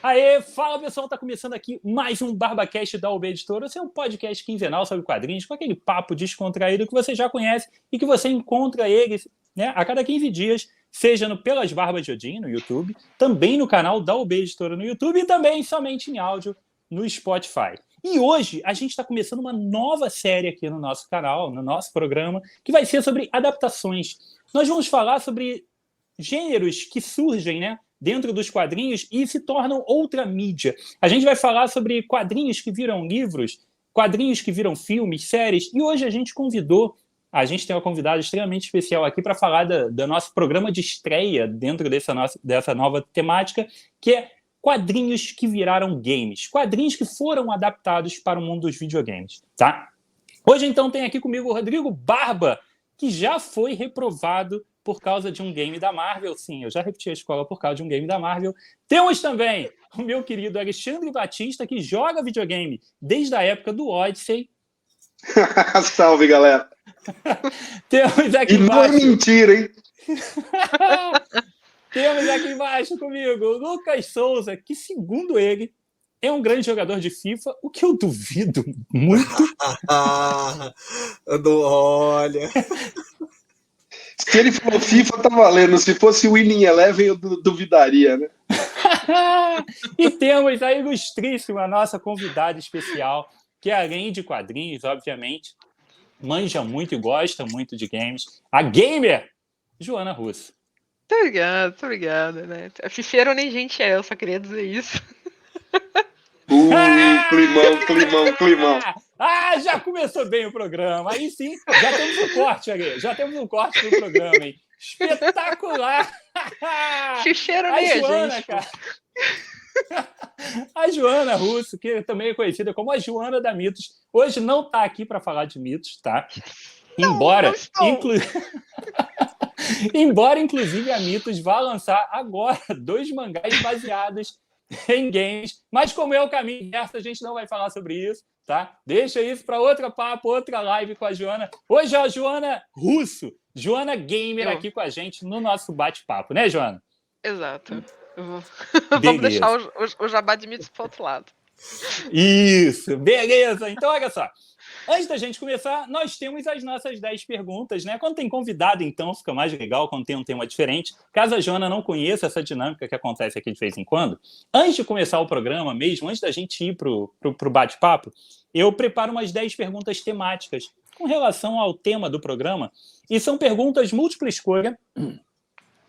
Aê, fala pessoal, tá começando aqui mais um BarbaCast da UB Editora, esse é um podcast quinzenal sobre quadrinhos, com aquele papo descontraído que você já conhece e que você encontra ele, né, a cada 15 dias, seja no Pelas Barbas de Odin, no YouTube, também no canal da UB Editora no YouTube e também somente em áudio no Spotify. E hoje a gente está começando uma nova série aqui no nosso canal, no nosso programa, que vai ser sobre adaptações. Nós vamos falar sobre gêneros que surgem, né, dentro dos quadrinhos e se tornam outra mídia. A gente vai falar sobre quadrinhos que viram livros, quadrinhos que viram filmes, séries, e hoje a gente tem uma convidada extremamente especial aqui para falar do nosso programa de estreia dentro dessa nova temática, que é quadrinhos que viraram games, quadrinhos que foram adaptados para o mundo dos videogames, tá? Hoje, então, tem aqui comigo o Rodrigo Barba, que já foi reprovado por causa de um game da Marvel. Sim, eu já repeti a escola por causa de um game da Marvel. Temos também o meu querido Alexandre Batista, que joga videogame desde a época do Odyssey. Salve, galera! Temos aqui e não embaixo... é mentira, hein? Temos aqui embaixo comigo o Lucas Souza, que, segundo ele, é um grande jogador de FIFA, o que eu duvido muito. Olha... Se ele falou FIFA, tá valendo. Se fosse Winning Eleven, eu duvidaria, né? E temos a ilustríssima nossa convidada especial, que além de quadrinhos, obviamente, manja muito e gosta muito de games, a gamer Joana Russo. Muito obrigada, né? Fifeiro nem gente é, eu só queria dizer isso. Climão. Ah, já começou bem o programa. Aí sim, já temos um corte ali. Já temos um corte no programa, hein? Espetacular! Fifeiro nem é Joana, gente. cara. A Joana Russo, que também é conhecida como a Joana da Mitos, hoje não está aqui para falar de mitos, tá? Embora, inclusive, a Mitos vá lançar agora 2 mangás baseados em games, mas como é o caminho inverso, a gente não vai falar sobre isso, tá? Deixa isso para outra live com a Joana. Hoje é a Joana Russo, Joana Gamer, aqui com a gente no nosso bate-papo, né, Joana? Exato. Vamos deixar o jabá de mitos para o outro lado. Isso, beleza. Então, olha só. Antes da gente começar, nós temos as nossas 10 perguntas, né? Quando tem convidado, então, fica mais legal, quando tem um tema diferente. Caso a Joana não conheça essa dinâmica que acontece aqui de vez em quando, antes de começar o programa mesmo, antes da gente ir pro bate-papo, eu preparo umas 10 perguntas temáticas com relação ao tema do programa, e são perguntas múltipla escolha.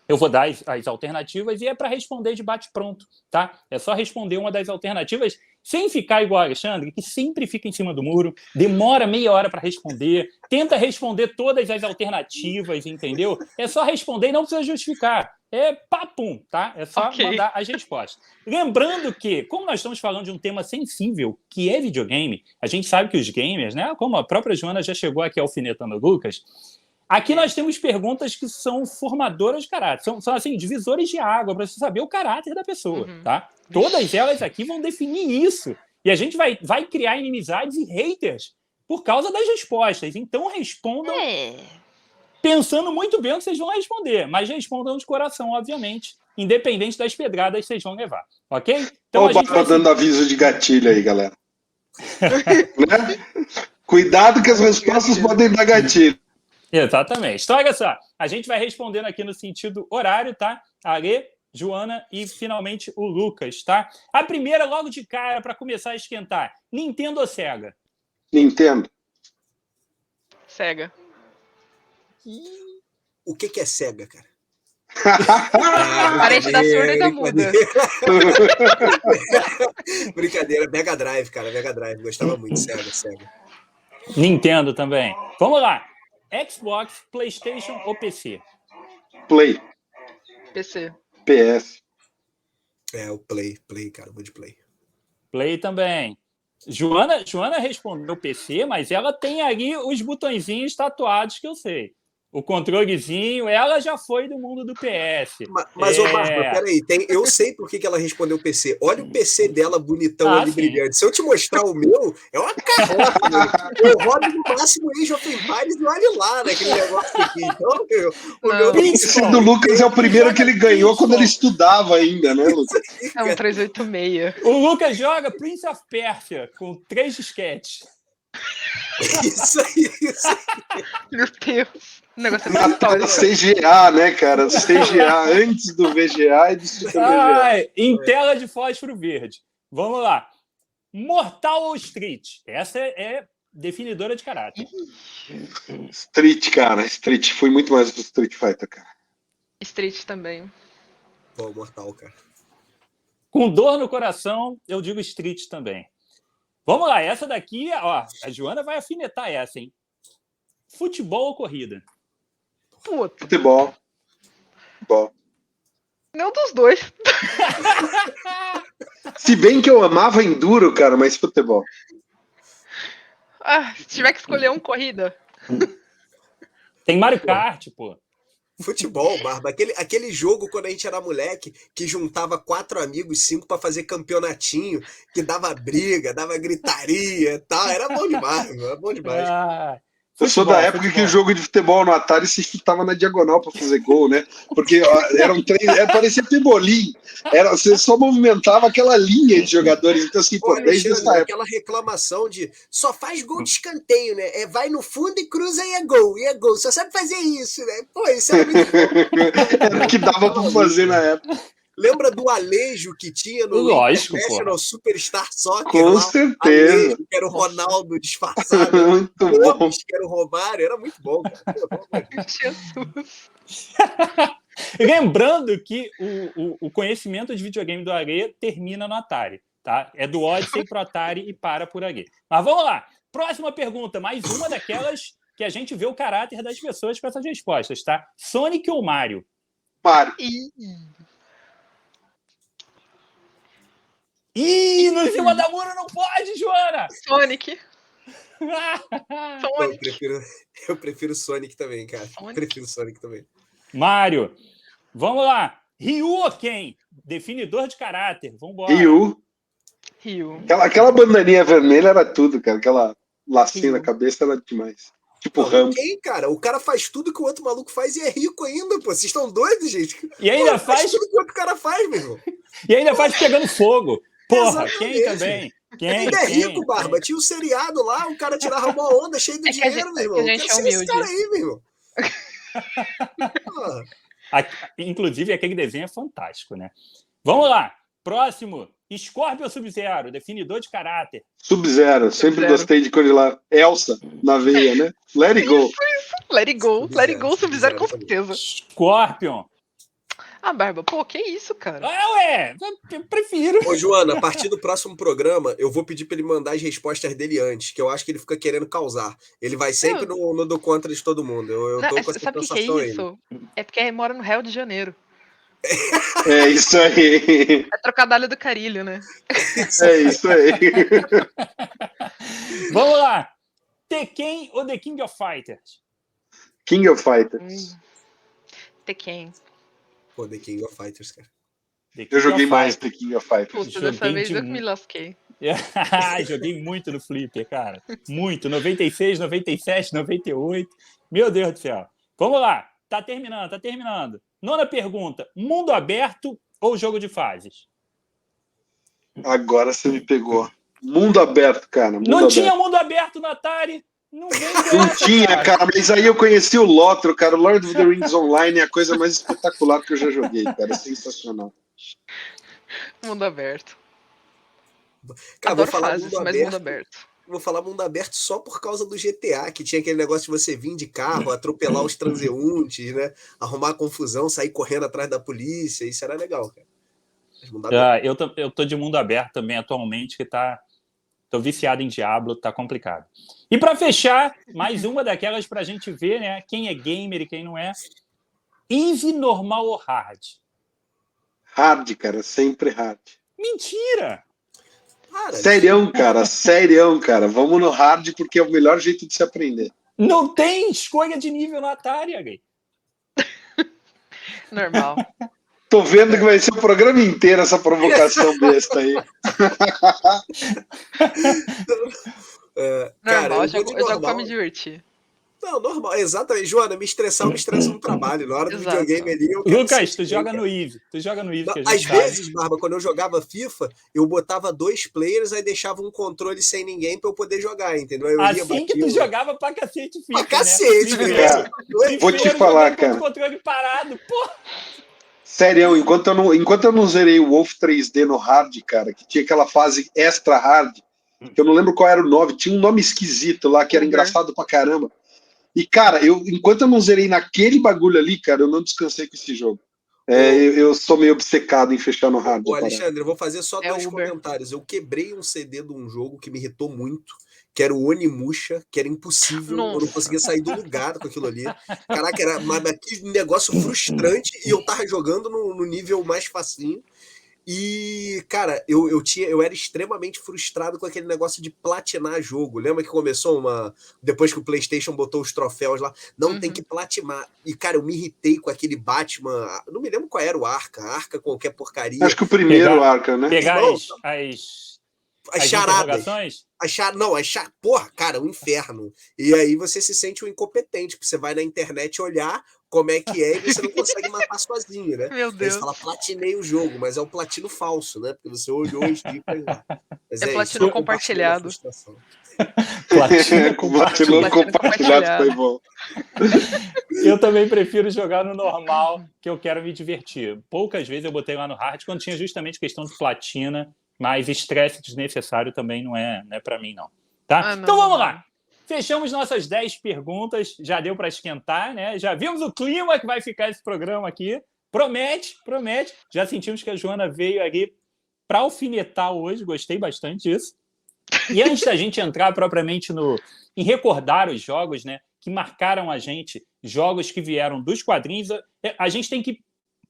Eu vou dar as alternativas e é para responder de bate-pronto, tá? É só responder uma das alternativas sem ficar igual a Alexandre, que sempre fica em cima do muro, demora meia hora para responder, tenta responder todas as alternativas, entendeu? É só responder e não precisa justificar. É papum, tá? É só mandar as respostas. Lembrando que, como nós estamos falando de um tema sensível, que é videogame, a gente sabe que os gamers, né? Como a própria Joana já chegou aqui alfinetando o Lucas, aqui nós temos perguntas que são formadoras de caráter, são assim, divisores de água para você saber o caráter da pessoa, tá? Todas elas aqui vão definir isso. E a gente vai criar inimizades e haters por causa das respostas. Então respondam pensando muito bem o que vocês vão responder, mas respondam de coração, obviamente, independente das pedradas que vocês vão levar, ok? Então Olha o Barba dando aviso de gatilho aí, galera. Né? Cuidado que as respostas podem dar gatilho. Exatamente. Então, olha só, a gente vai respondendo aqui no sentido horário, tá? Ale, Joana e, finalmente, o Lucas, tá? A primeira, logo de cara, para começar a esquentar. Nintendo ou Sega? Nintendo. Sega. O que é Sega, cara? Parente da surda e da muda. Brincadeira, Mega Drive, cara. Mega Drive. Gostava muito de Sega. Nintendo também. Vamos lá. Xbox, PlayStation ou PC? Play. PC. PS. O Play, cara, vou de Play. Play também. Joana respondeu PC, mas ela tem ali os botõezinhos tatuados que eu sei. O controlezinho, ela já foi do mundo do PS. Mas ô Bárbara, peraí, eu sei por que ela respondeu PC. Olha o PC dela bonitão ali, sim. brilhante. Se eu te mostrar o meu, é uma carroça, mano. Eu rodo no máximo Age of Empires e olha lá, né, aquele negócio aqui. Então, o meu Esse do Lucas é o primeiro que ele ganhou quando ele estudava ainda, né, Lucas? É um 386. O Lucas joga Prince of Persia com 3 disquetes. Isso aí. Meu Deus. O negócio é Na tela CGA, né, cara? CGA antes do VGA e do Super VGA. Em tela de fósforo verde. Vamos lá. Mortal ou Street? Essa é definidora de caráter. Street, cara. Street. Fui muito mais do Street Fighter, cara. Street também. Pô, Mortal, cara. Com dor no coração, eu digo Street também. Vamos lá. Essa daqui, ó. A Joana vai afinetar essa, hein? Futebol ou corrida? Puta. Futebol. Nenhum dos dois. Se bem que eu amava enduro, cara, mas futebol. Se tiver que escolher corrida. Tem Mario Kart, pô. Futebol, Barba. Aquele jogo quando a gente era moleque, que juntava 4 amigos, 5 pra fazer campeonatinho, que dava briga, dava gritaria e tal. Era bom demais, mano. Era bom demais. Eu sou da época que o jogo de futebol no Atari se chutava na diagonal para fazer gol, né? Porque eram 3, parecia pebolim. Você só movimentava aquela linha de jogadores. Então, assim, desde essa época. Aquela reclamação de só faz gol de escanteio, né? Vai no fundo e cruza e é gol. E é gol. Só sabe fazer isso, né? Pô, isso era muito bom. Era o que dava para fazer na época. Lembra do Alejo que tinha no International Superstar Soccer? Com lá? certeza. Alejo, que era o Ronaldo disfarçado. Muito bom. Que era o Romário. Era muito bom, cara. Jesus. Lembrando que o conhecimento de videogame do Areia termina no Atari, tá? É do Odyssey pro Atari e para por aqui. Mas vamos lá. Próxima pergunta. Mais uma daquelas que a gente vê o caráter das pessoas com essas respostas, tá? Sonic ou Mario? Mario. Ih, no cima da mura não pode, Joana! Sonic. Eu prefiro Sonic também, cara. Prefiro Sonic também. Mário. Vamos lá. Ryu ou Ken? Definidor de caráter. Vambora. Ryu. Aquela bandaninha vermelha era tudo, cara. Aquela lacinha na cabeça era demais. Tipo Rambo. Quem, cara? O cara faz tudo que o outro maluco faz e é rico ainda, pô. Vocês estão doidos, gente? E ainda faz tudo que o outro cara faz, meu irmão. E ainda faz pegando fogo. Porra, Exatamente. Quem também? Ainda é rico, Barba. Tinha um seriado lá, o cara tirava uma onda cheio de dinheiro, meu irmão. A gente Quero ser esse cara aí, meu irmão. Inclusive, aquele desenho é fantástico, né? Vamos lá. Próximo. Scorpio ou Sub-Zero? Definidor de caráter. Sub-Zero. Sempre gostei de coisa lá. Elsa, na veia, né? Let it go. Let it go. Let it go, Sub-Zero com certeza. Scorpion. Barba, pô, que isso, cara? Eu prefiro. Ô, Joana, a partir do próximo programa, eu vou pedir pra ele mandar as respostas dele antes, que eu acho que ele fica querendo causar. Ele vai sempre no do contra de todo mundo. Eu tô com essa sabe o que é isso? É porque ele mora no Rio de Janeiro. É isso aí. É trocadilho do carilho, né? É isso aí. Vamos lá. Tekken ou The King of Fighters? King of Fighters. Tekken. Pô, The King of Fighters, cara. Eu joguei mais The King of Fighters. Puta, dessa vez eu que me lasquei. Joguei muito no Flipper, cara. Muito. 96, 97, 98. Meu Deus do céu. Vamos lá. Tá terminando. Nona pergunta. Mundo aberto ou jogo de fases? Agora você me pegou. Mundo aberto, cara. Tinha mundo aberto no Atari. Não tinha, cara, mas aí eu conheci o Lotro, cara. O Lord of the Rings Online é a coisa mais espetacular que eu já joguei, cara. É sensacional. Mundo aberto. Cara, adoro fases, mas mundo aberto. Vou falar mundo aberto só por causa do GTA, que tinha aquele negócio de você vir de carro, atropelar os transeuntes, né? Arrumar confusão, sair correndo atrás da polícia. Isso era legal, cara. Eu tô de mundo aberto também atualmente, que tô viciado em Diablo, tá complicado. E para fechar, mais uma daquelas pra gente ver, né? Quem é gamer e quem não é. Easy, normal ou hard? Hard, cara. Sempre hard. Mentira! Serião, cara. Vamos no hard porque é o melhor jeito de se aprender. Não tem escolha de nível no Atari, Gay. Normal. Tô vendo que vai ser o programa inteiro essa provocação besta aí. Cara, Normal, eu vou de eu jogo pra normal. me divertir. Não, normal, exatamente. Joana, me estressa no trabalho. Na hora do Exato. videogame ali, eu quero Lucas, sentir tu bem, joga cara. no Eve. Tu joga no Eve, Não, que a gente às sabe. vezes, Barba, quando eu jogava FIFA, eu botava 2 players, aí deixava um controle sem ninguém pra eu poder jogar, entendeu? Aí eu ia, Assim que batia tu jogava pra cacete FIFA, pra cacete, né? meu Cara, irmão. vou te Primeiro falar, jogando com o cara. controle parado. Pô, Sério, enquanto eu não zerei o Wolf 3D no hard, cara, que tinha aquela fase extra hard, que eu não lembro qual era o nome, tinha um nome esquisito lá, que era Uber. engraçado pra caramba. E, cara, enquanto eu não zerei naquele bagulho ali, cara, eu não descansei com esse jogo. Eu sou meio obcecado em fechar no hard. Ô, Alexandre, eu vou fazer só É 2 Uber. comentários. Eu quebrei um CD de um jogo que me irritou muito, que era o Onimusha, que era impossível, eu não Nossa. conseguia sair do lugar com aquilo ali. Caraca, mas que negócio frustrante, e eu tava jogando no nível mais facinho. E, cara, eu era extremamente frustrado com aquele negócio de platinar jogo. Lembra que começou depois que o PlayStation botou os troféus lá? Não tem que platinar. E, cara, eu me irritei com aquele Batman. Não me lembro qual era o Arca qualquer porcaria. Acho que o primeiro Arca, né? Pegar Irmão, as charadas. interrogações. Porra, cara, um inferno. E aí você se sente um incompetente, porque você vai na internet olhar como é que é e você não consegue matar sozinho, né? Meu Aí Deus. você fala, platinei o jogo, mas é o platino falso, né? Porque você olhou as dicas lá. Mas É isso, platino eu compartilhado. compartilho a frustração. Platina Platinum compartilhado foi bom. Eu também prefiro jogar no normal, que eu quero me divertir. Poucas vezes eu botei lá no hard, quando tinha justamente questão de platina, mas estresse desnecessário também não é para mim, não. Tá? Não, então vamos não. lá. Fechamos nossas 10 perguntas, já deu para esquentar, né? Já vimos o clima que vai ficar esse programa aqui. Promete. Já sentimos que a Joana veio aqui para alfinetar hoje, gostei bastante disso. E antes da gente entrar propriamente em recordar os jogos, né, que marcaram a gente, jogos que vieram dos quadrinhos, a gente tem que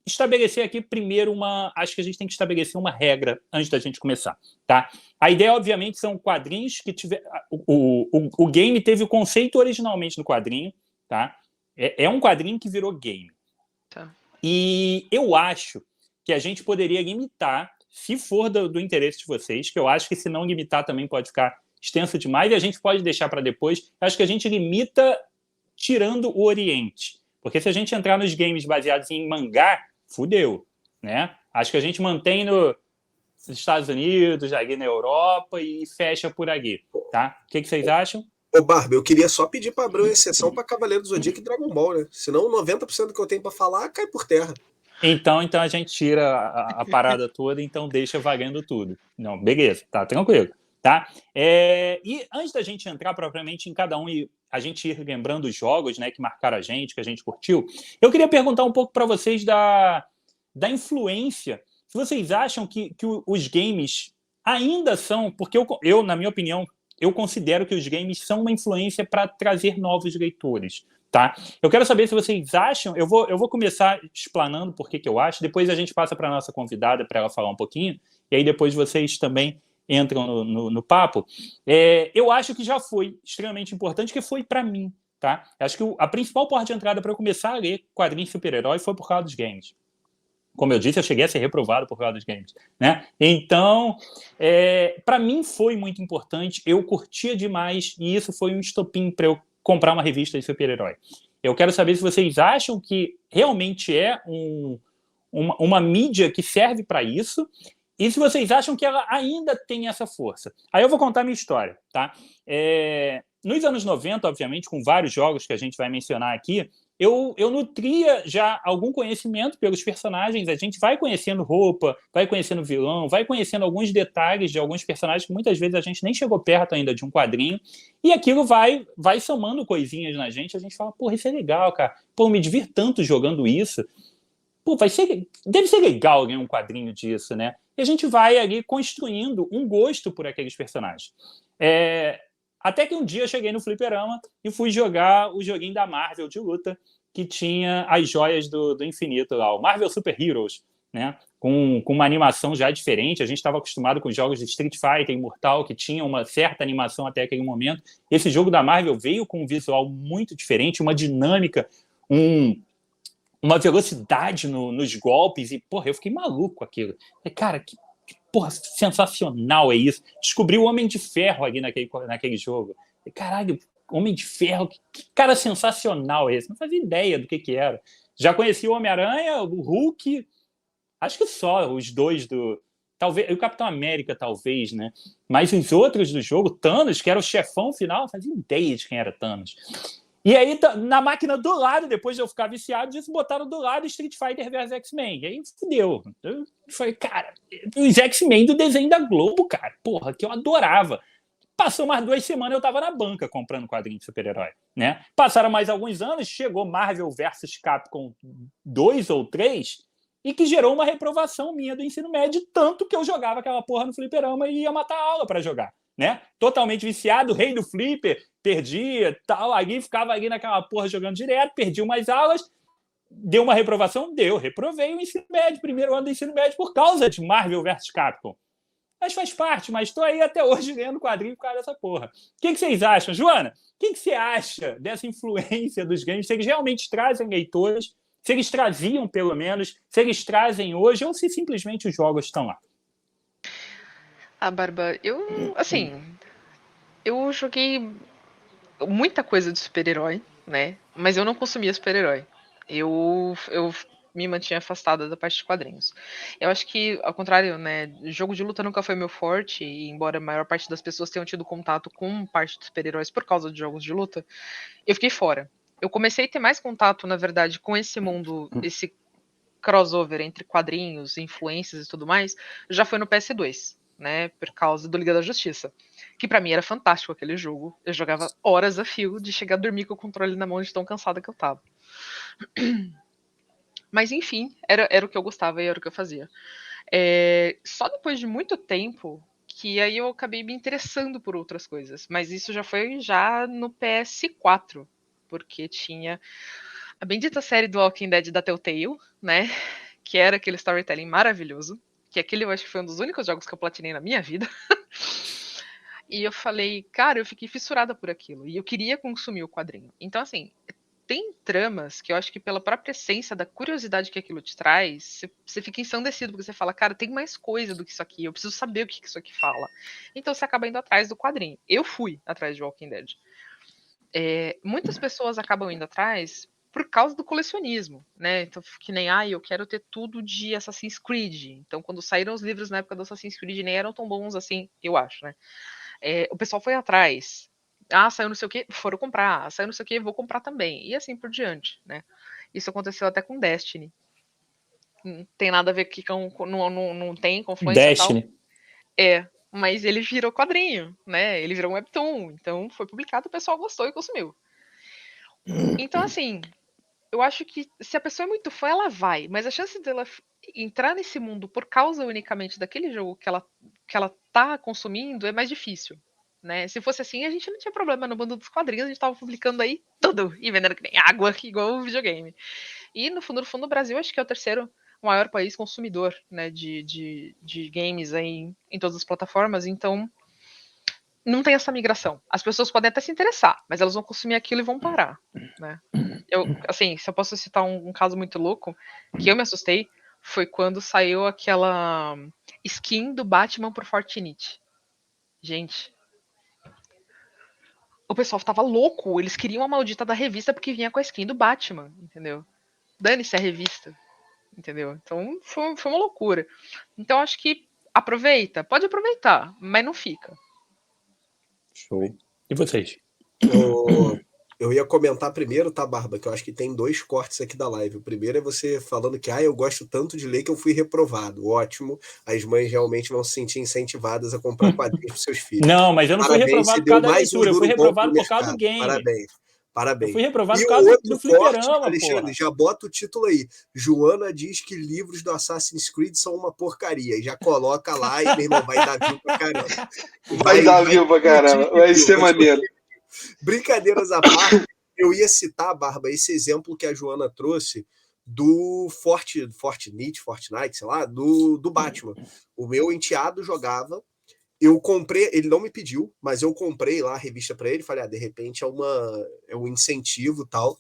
estabelecer aqui primeiro acho que a gente tem que estabelecer uma regra antes da gente começar, tá? A ideia, obviamente, são quadrinhos que o game teve o conceito originalmente no quadrinho, tá? É um quadrinho que virou game. Tá. E eu acho que a gente poderia limitar, se for do interesse de vocês, que eu acho que se não limitar também pode ficar extenso demais, e a gente pode deixar para depois. Acho que a gente limita tirando o Oriente. Porque se a gente entrar nos games baseados em mangá, fudeu, né? Acho que a gente mantém nos Estados Unidos, aqui na Europa e fecha por aqui, tá? O que vocês acham? Ô, Barba, eu queria só pedir pra abrir uma exceção pra Cavaleiro do Zodíaco e Dragon Ball, né? Senão 90% do que eu tenho pra falar cai por terra. Então a gente tira a parada toda, então deixa valendo tudo. Não, beleza, tá tranquilo, tá? E antes da gente entrar propriamente em cada um e a gente ir lembrando os jogos, né, que marcaram a gente, que a gente curtiu, eu queria perguntar um pouco para vocês da influência. Se vocês acham que os games ainda são, porque eu, na minha opinião, eu considero que os games são uma influência para trazer novos leitores. Tá? Eu quero saber se vocês acham. Eu vou começar explanando por que eu acho, depois a gente passa para a nossa convidada para ela falar um pouquinho, e aí depois vocês também entram no papo. Eu acho que já foi extremamente importante, que foi para mim. Tá? Acho que a principal porta de entrada para eu começar a ler quadrinhos super-herói foi por causa dos games. Como eu disse, eu cheguei a ser reprovado por causa dos games. Né? Então, para mim foi muito importante, eu curtia demais, e isso foi um estopim para eu comprar uma revista de super-herói. Eu quero saber se vocês acham que realmente é uma mídia que serve para isso e se vocês acham que ela ainda tem essa força. Aí eu vou contar a minha história. Tá? Nos anos 90, obviamente, com vários jogos que a gente vai mencionar aqui, eu nutria já algum conhecimento pelos personagens. A gente vai conhecendo roupa, vai conhecendo vilão, vai conhecendo alguns detalhes de alguns personagens que muitas vezes a gente nem chegou perto ainda de um quadrinho, e aquilo vai somando coisinhas na gente. A gente fala, porra, isso é legal, cara. Pô, eu me divirto tanto jogando isso. Pô, deve ser legal ganhar um quadrinho disso, né? E a gente vai ali construindo um gosto por aqueles personagens. Até que um dia eu cheguei no fliperama e fui jogar o joguinho da Marvel de luta, que tinha as joias do infinito lá, o Marvel Super Heroes, né? Com uma animação já diferente. A gente estava acostumado com jogos de Street Fighter e Mortal, que tinham uma certa animação até aquele momento. Esse jogo da Marvel veio com um visual muito diferente, uma dinâmica, uma velocidade nos golpes, e, porra, eu fiquei maluco com aquilo. Cara, que porra, sensacional é isso. Descobri o Homem de Ferro ali naquele jogo. Caralho, Homem de Ferro, que cara sensacional é esse. Não fazia ideia do que era. Já conheci o Homem-Aranha, o Hulk, acho que só os dois talvez, o Capitão América, talvez, né? Mas os outros do jogo, Thanos, que era o chefão final, não fazia ideia de quem era Thanos. E aí, na máquina do lado, depois de eu ficar viciado disso, botaram do lado Street Fighter vs X-Men. E aí, fudeu. Eu falei, cara, os X-Men do desenho da Globo, cara, porra, que eu adorava. Passou mais 2 semanas, eu tava na banca comprando quadrinho de super-herói, né? Passaram mais alguns anos, chegou Marvel vs Capcom 2 ou 3, e que gerou uma reprovação minha do ensino médio, tanto que eu jogava aquela porra no fliperama e ia matar a aula para jogar, né? Totalmente viciado, rei do flipper, perdia, tal, ali, ficava ali naquela porra jogando direto, perdi umas aulas, deu uma reprovação? Deu, reprovei o ensino médio, primeiro ano do ensino médio, por causa de Marvel vs Capcom. Mas faz parte, mas estou aí até hoje lendo quadrinho por causa dessa porra. O que vocês acham? Joana, o que você acha dessa influência dos games? Se eles realmente trazem leitores, se eles traziam, pelo menos, se eles trazem hoje, ou se simplesmente os jogos estão lá? Barba, eu joguei muita coisa de super-herói, né? Mas eu não consumia super-herói. Eu me mantinha afastada da parte de quadrinhos. Eu acho que, ao contrário, né? Jogo de luta nunca foi meu forte, e embora a maior parte das pessoas tenham tido contato com parte dos super-heróis por causa de jogos de luta, eu fiquei fora. Eu comecei a ter mais contato, na verdade, com esse mundo, esse crossover entre quadrinhos, influências e tudo mais, já foi no PS2, né? Por causa do Liga da Justiça. Que pra mim era fantástico aquele jogo. Eu jogava horas a fio de chegar a dormir com o controle na mão de tão cansada que eu tava. Mas enfim, era o que eu gostava e era o que eu fazia. Só depois de muito tempo que aí eu acabei me interessando por outras coisas. Mas isso já foi no PS4, porque tinha a bendita série do Walking Dead da Telltale, né? Que era aquele storytelling maravilhoso. Que aquele eu acho que foi um dos únicos jogos que eu platinei na minha vida. E eu falei, cara, eu fiquei fissurada por aquilo. E eu queria consumir o quadrinho. Então, assim, tem tramas que eu acho que pela própria essência da curiosidade que aquilo te traz, você fica ensandecido, porque você fala, cara, tem mais coisa do que isso aqui, eu preciso saber o que isso aqui fala. Então você acaba indo atrás do quadrinho. Eu fui atrás de Walking Dead. Muitas pessoas acabam indo atrás por causa do colecionismo, né? Então, que nem, eu quero ter tudo de Assassin's Creed. Então, quando saíram os livros na época do Assassin's Creed, nem eram tão bons assim, eu acho, né? O pessoal foi atrás. Saiu não sei o que, foram comprar. Saiu não sei o que, vou comprar também. E assim por diante, né? Isso aconteceu até com Destiny. Não tem nada a ver não tem confluência Destiny. Tal. Mas ele virou quadrinho, né? Ele virou um webtoon. Então foi publicado, o pessoal gostou e consumiu. Então, assim, eu acho que se a pessoa é muito fã, ela vai. Mas a chance dela entrar nesse mundo por causa unicamente daquele jogo que ela tá consumindo é mais difícil. Né? Se fosse assim, a gente não tinha problema no mundo dos quadrinhos, a gente tava publicando aí tudo e vendendo que nem água, igual o videogame. E no fundo, o Brasil acho que é o terceiro maior país consumidor, né, de games aí em todas as plataformas, então não tem essa migração. As pessoas podem até se interessar, mas elas vão consumir aquilo e vão parar, né? Se eu posso citar um caso muito louco, que eu me assustei, foi quando saiu aquela skin do Batman por Fortnite. Gente, o pessoal tava louco, eles queriam a maldita da revista porque vinha com a skin do Batman, entendeu? Dane-se a revista, entendeu? Então foi uma loucura. Então acho que pode aproveitar, mas não fica. Show. E vocês? Eu ia comentar primeiro, tá, Barba, que eu acho que tem 2 cortes aqui da live. O primeiro é você falando que eu gosto tanto de ler que eu fui reprovado. Ótimo, as mães realmente vão se sentir incentivadas a comprar quadrinhos para seus filhos. Não, mas eu não fui reprovado por causa da leitura, eu fui reprovado por causa do game. Parabéns. Eu fui reprovado por causa do fliperama, Alexandre, porra. já bota o título aí. Joana diz que livros do Assassin's Creed são uma porcaria. E já coloca lá e, meu irmão, vai dar view pra caramba. Vai dar view pra caramba. Vai ser maneiro. Brincadeiras à parte, eu ia citar, Barba, esse exemplo que a Joana trouxe, do Fortnite, sei lá, do Batman. O meu enteado jogava. Eu comprei, ele não me pediu, mas eu comprei lá a revista para ele. Falei, de repente é um incentivo e tal.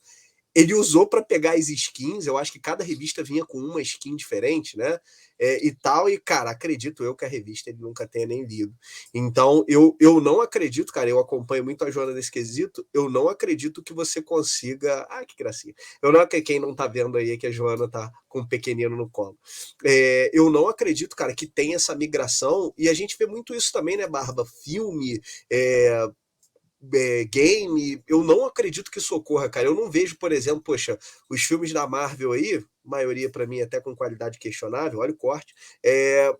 Ele usou para pegar as skins, eu acho que cada revista vinha com uma skin diferente, né? E tal, e, cara, acredito eu que a revista ele nunca tenha nem lido. Então, eu não acredito, cara, eu acompanho muito a Joana nesse quesito, eu não acredito que você consiga. Ah, que gracinha. Eu não quem não tá vendo aí é que a Joana tá com um pequenino no colo. Eu não acredito, cara, que tem essa migração, e a gente vê muito isso também, né, Barba? Filme, game, eu não acredito que isso ocorra, cara. Eu não vejo, por exemplo, poxa, os filmes da Marvel aí, maioria para mim até com qualidade questionável, olha o corte,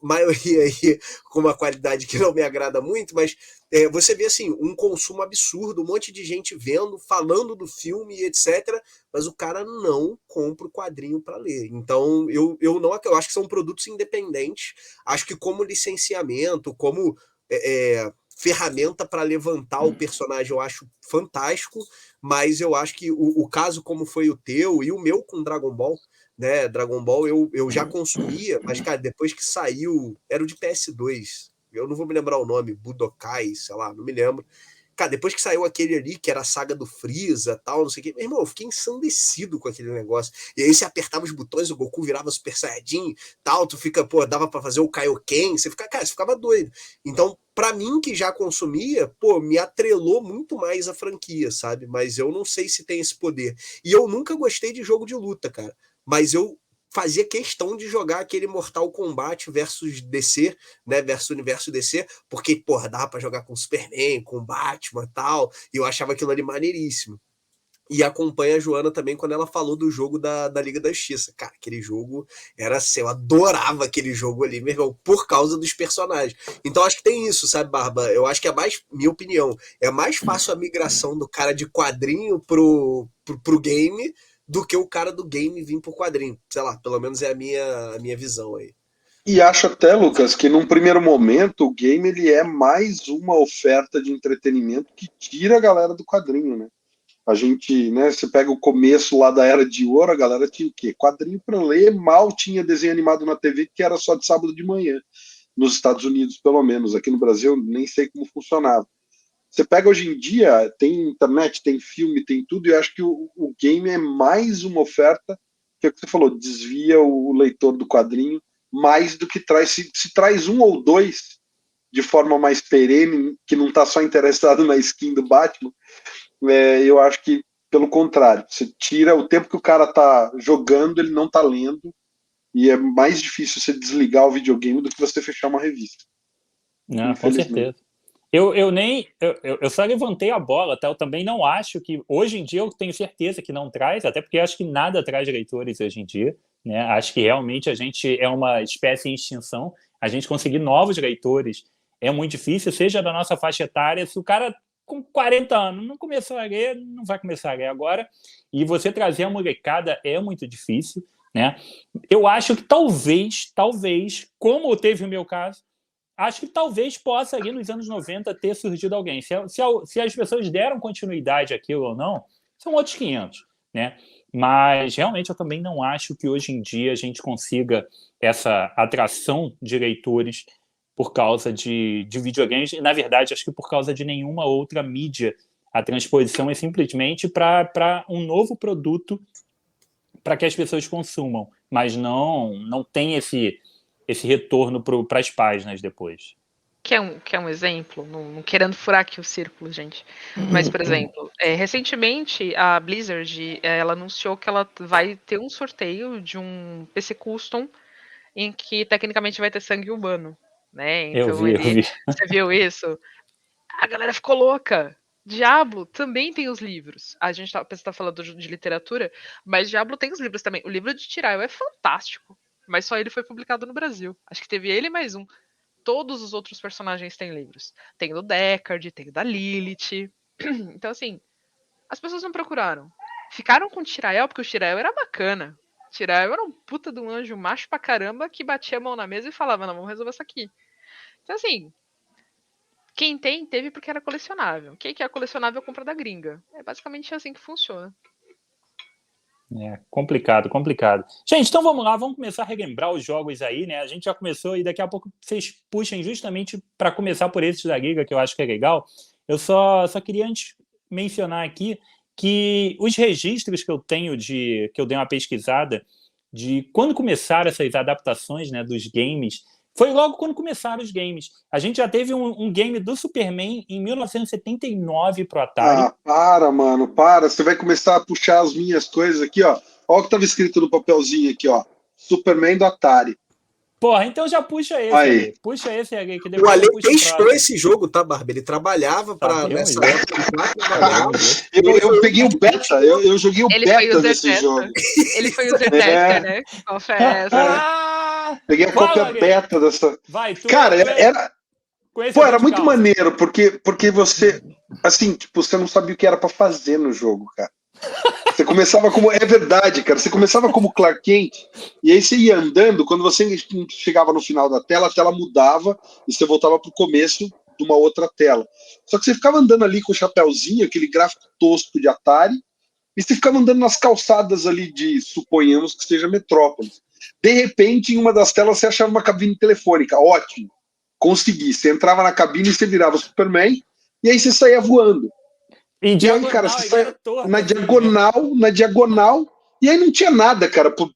maioria aí com uma qualidade que não me agrada muito, mas você vê assim, um consumo absurdo, um monte de gente vendo, falando do filme, etc., mas o cara não compra o quadrinho para ler. Então, eu acho que são produtos independentes, acho que como licenciamento, como ferramenta para levantar o personagem eu acho fantástico, mas eu acho que o caso como foi o teu e o meu com Dragon Ball, né? Dragon Ball eu já consumia, mas, cara, depois que saiu, era o de PS2, eu não vou me lembrar o nome, Budokai, sei lá, não me lembro. Cara, depois que saiu aquele ali, que era a saga do Freeza, tal, não sei o quê, meu irmão, eu fiquei ensandecido com aquele negócio. E aí você apertava os botões, o Goku virava Super Saiyajin, tal, tu fica, pô, dava pra fazer o Kaioken, cara, você ficava doido. Então, pra mim, que já consumia, pô, me atrelou muito mais a franquia, sabe? Mas eu não sei se tem esse poder. E eu nunca gostei de jogo de luta, cara. Mas eu fazia questão de jogar aquele Mortal Kombat versus DC, né, versus universo DC, porque, porra, dava pra jogar com Superman, com Batman e tal, e eu achava aquilo ali maneiríssimo. E acompanha a Joana também quando ela falou do jogo da Liga da Justiça. Cara, aquele jogo era assim, eu adorava aquele jogo ali, meu irmão, por causa dos personagens. Então acho que tem isso, sabe, Barba? Eu acho que é mais, minha opinião, é mais fácil a migração do cara de quadrinho pro game do que o cara do game vir pro quadrinho. Sei lá, pelo menos é a minha visão aí. E acho até, Lucas, que num primeiro momento o game ele é mais uma oferta de entretenimento que tira a galera do quadrinho, né? A gente, né, você pega o começo lá da Era de Ouro, a galera tinha o quê? Quadrinho para ler, mal tinha desenho animado na TV, que era só de sábado de manhã, nos Estados Unidos, pelo menos. Aqui no Brasil, nem sei como funcionava. Você pega hoje em dia, tem internet, tem filme, tem tudo, e eu acho que o game é mais uma oferta, que é o que você falou, desvia o leitor do quadrinho, mais do que traz, se traz um ou dois de forma mais perene, que não está só interessado na skin do Batman, eu acho que pelo contrário, você tira o tempo que o cara tá jogando, ele não tá lendo, e é mais difícil você desligar o videogame do que você fechar uma revista. Não, com Infelizmente. certeza. Eu só levantei a bola, tá? Eu também não acho que hoje em dia eu tenho certeza que não traz, até porque acho que nada traz leitores hoje em dia, né? Acho que realmente a gente é uma espécie em extinção. A gente conseguir novos leitores é muito difícil, seja da nossa faixa etária. Se o cara com 40 anos não começou a ler, não vai começar a ler agora. E você trazer a molecada é muito difícil, né? Eu acho que talvez, como teve o meu caso, acho que talvez possa ali nos anos 90 ter surgido alguém. Se as pessoas deram continuidade àquilo ou não, são outros 500, né? Mas realmente eu também não acho que hoje em dia a gente consiga essa atração de leitores por causa de videogames. E, na verdade, acho que por causa de nenhuma outra mídia. A transposição é simplesmente para um novo produto para que as pessoas consumam, mas não tem esse retorno para as páginas depois. Quer um exemplo? Não querendo furar aqui o círculo, gente. Mas, por exemplo, recentemente a Blizzard ela anunciou que ela vai ter um sorteio de um PC Custom em que tecnicamente vai ter sangue humano, né? Eu Então vi, eu vi. você viu isso? A galera ficou louca. Diablo também tem os livros. A gente tá falando de literatura, mas Diablo tem os livros também. O livro de Tyrael é fantástico, mas só ele foi publicado no Brasil. Acho que teve ele mais um. Todos os outros personagens têm livros. Tem do Deckard, tem da Lilith. Então, assim, as pessoas não procuraram. Ficaram com o Tyrael porque o Tyrael era bacana. O Tyrael era um puta de um anjo macho pra caramba que batia a mão na mesa e falava, não, vamos resolver isso aqui. Então, assim, quem tem, teve porque era colecionável. Quem quer colecionável, compra da gringa. É basicamente assim que funciona. É, complicado, complicado. Gente, então vamos lá, vamos começar a relembrar os jogos aí, né? A gente já começou e daqui a pouco vocês puxem justamente para começar por esses da Liga, que eu acho que é legal. Eu só queria antes mencionar aqui que os registros que eu tenho que eu dei uma pesquisada de quando começaram essas adaptações, né, dos games, foi logo quando começaram os games. A gente já teve um game do Superman em 1979 pro Atari. Ah, para, mano, para. Você vai começar a puxar as minhas coisas aqui, ó. Olha o que estava escrito no papelzinho aqui, ó. Superman do Atari. Porra, então já puxa esse Aí. aí. Puxa esse aí, que O depois Ale eu puxo o testou próximo. esse jogo, tá, Barba? Ele trabalhava nessa Deus. época. Ele trabalhava. Eu peguei o beta, eu joguei o Ele foi beta user desse tester. jogo. Ele foi user tester, né? Confesso. Peguei a Fala, cópia Gui. beta dessa. Vai, tu Cara, era. com esse Pô, aqui era de muito calça. maneiro, porque você. Assim, tipo, você não sabia o que era pra fazer no jogo, cara. Você começava como. É verdade, cara. Você começava como Clark Kent, e aí você ia andando, quando você chegava no final da tela, a tela mudava e você voltava pro começo de uma outra tela. Só que você ficava andando ali com o chapéuzinho, aquele gráfico tosco de Atari, e você ficava andando nas calçadas ali de, suponhamos que seja Metrópolis. De repente, em uma das telas, você achava uma cabine telefônica. Ótimo. Consegui. Você entrava na cabine e você virava Superman, e aí você saía voando. Em E aí, diagonal, cara, você ele saia era torto, na assim, diagonal, e aí não tinha nada, cara, por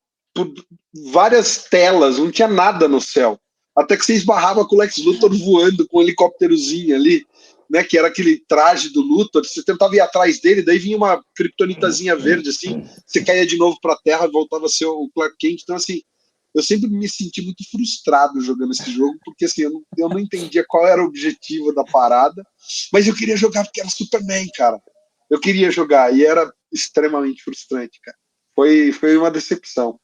várias telas, não tinha nada no céu. Até que você esbarrava com o Lex Luthor voando com um helicópterozinho ali, né, que era aquele traje do Luthor, você tentava ir atrás dele, daí vinha uma kryptonitazinha verde, assim, você caía de novo pra terra e voltava a ser o Clark Kent. Então, assim, eu sempre me senti muito frustrado jogando esse jogo, porque assim, eu não entendia qual era o objetivo da parada, mas eu queria jogar porque era Superman, cara. Eu queria jogar e era extremamente frustrante, cara. Foi uma decepção.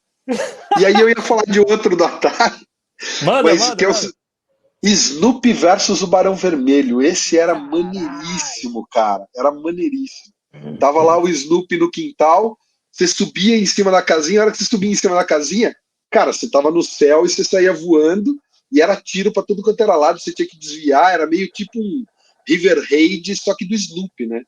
E aí eu ia falar de outro do Atari, mas que é o Snoopy versus o Barão Vermelho. Esse era maneiríssimo, cara. Era maneiríssimo. Tava lá o Snoopy no quintal, você subia em cima da casinha, a hora que você subia em cima da casinha, cara, você tava no céu e você saía voando, e era tiro pra tudo quanto era lado, você tinha que desviar, era meio tipo um River Raid, só que do Snoopy, né?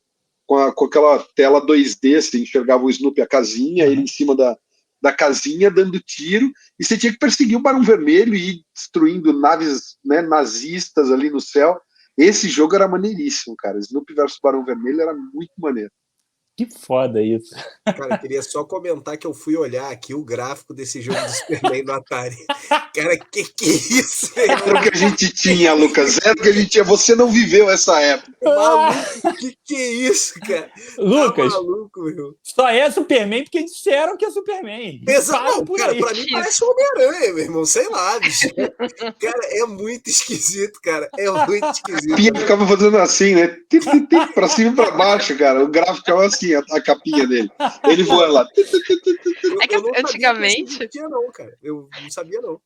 Com aquela tela 2D, você enxergava o Snoopy, a casinha, ele em cima da casinha, dando tiro, e você tinha que perseguir o Barão Vermelho e ir destruindo naves, né, nazistas ali no céu. Esse jogo era maneiríssimo, cara. Snoopy versus Barão Vermelho era muito maneiro. Que foda isso. Cara, queria só comentar que eu fui olhar aqui o gráfico desse jogo do Superman no Atari. Cara, que é isso, meu irmão? Era o que a gente tinha, Lucas. Era o que a gente tinha. Você não viveu essa época. Maluco, que é isso, cara? Lucas, Tá maluco, meu. só é Superman porque disseram que é Superman. Não, por cara, aí. pra mim parece um Homem-Aranha, meu irmão. Sei lá, bicho. Cara, é muito esquisito, cara. É muito A esquisito. capinha ficava fazendo assim, né? Pra cima e pra baixo, cara. O gráfico ficava assim, a capinha dele. Ele voando lá. É que Eu não antigamente, sabia que existia, não, cara. Eu não sabia, não.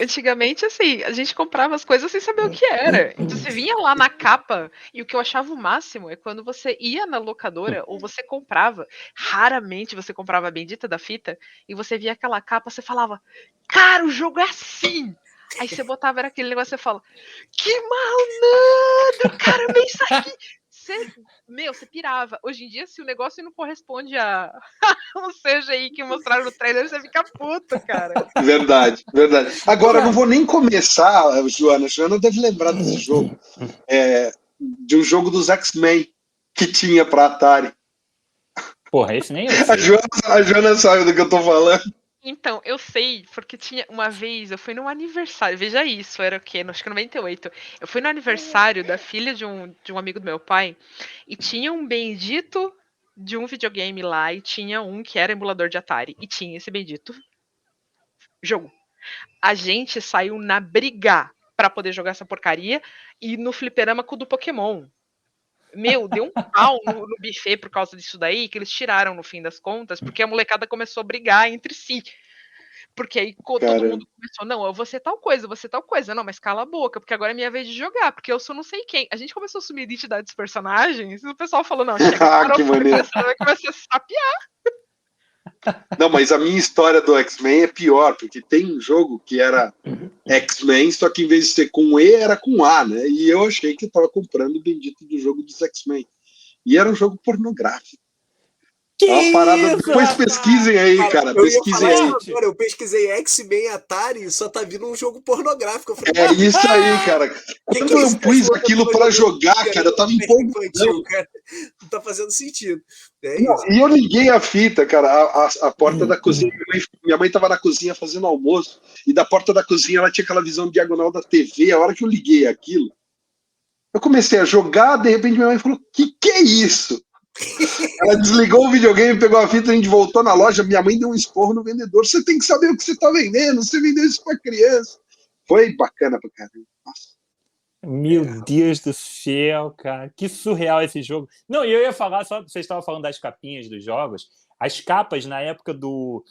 antigamente, assim, a gente comprava as coisas sem saber o que era. Então você vinha lá na capa, e o que eu achava o máximo é quando você ia na locadora ou você comprava. Raramente você comprava a bendita da fita, e você via aquela capa, você falava, cara, o jogo é assim! Aí você botava era aquele negócio e você fala, que malandro, cara, vem isso aqui! Você pirava. Hoje em dia, se o negócio não corresponde a um CGI que mostraram no trailer, você fica puto, cara. Verdade, verdade. Agora, eu não vou nem começar, Joana. Joana deve lembrar desse jogo. De um jogo dos X-Men que tinha pra Atari. Porra, esse nem eu sei. A Joana sabe do que eu tô falando. Então, eu sei, porque tinha uma vez, eu fui num aniversário, veja isso, era o quê? Acho que 98. Eu fui no aniversário da filha de um amigo do meu pai, e tinha um bendito de um videogame lá, e tinha um que era emulador de Atari, e tinha esse bendito jogo. A gente saiu na briga pra poder jogar essa porcaria, e no fliperama com o do Pokémon. Meu, deu um pau no buffet por causa disso daí, que eles tiraram no fim das contas, porque a molecada começou a brigar entre si. Porque aí todo mundo começou, não, eu vou ser tal coisa, eu vou ser tal coisa. Não, mas cala a boca, porque agora é minha vez de jogar, porque eu sou não sei quem. A gente começou a assumir a identidade dos personagens, e o pessoal falou, não, chega, parou, Que maneiro. você vai começar a sapiar. Não, mas a minha história do X-Men é pior, porque tem um jogo que era X-Men, só que em vez de ser com E, era com A, né? E eu achei que eu tava comprando o bendito do jogo dos X-Men. E era um jogo pornográfico. Que É uma parada. isso, Depois rapaz? pesquisem aí, cara. Eu ia Pesquisem falar aí. isso agora, eu pesquisei X-Men Atari e só tá vindo um jogo pornográfico. Eu falei, É isso aí, cara. que Quando é eu isso que a pus Joana aquilo tava pra jogando jogar, cara, eu tava empolgado. infantil, cara? Não tá fazendo sentido. É Não, isso. e eu liguei a fita, cara, a porta da cozinha. Minha mãe tava na cozinha fazendo almoço, e da porta da cozinha ela tinha aquela visão diagonal da TV. A hora que eu liguei aquilo, eu comecei a jogar, de repente minha mãe falou: que é isso? Ela desligou o videogame, pegou a fita, a gente voltou na loja. Minha mãe deu um esporro no vendedor. Você tem que saber o que você tá vendendo, você vendeu isso pra criança. Foi bacana pra caramba. Nossa. Meu Deus do céu, cara. Que surreal esse jogo. Não, e eu ia falar, só vocês estavam falando das capinhas dos jogos. As capas na época do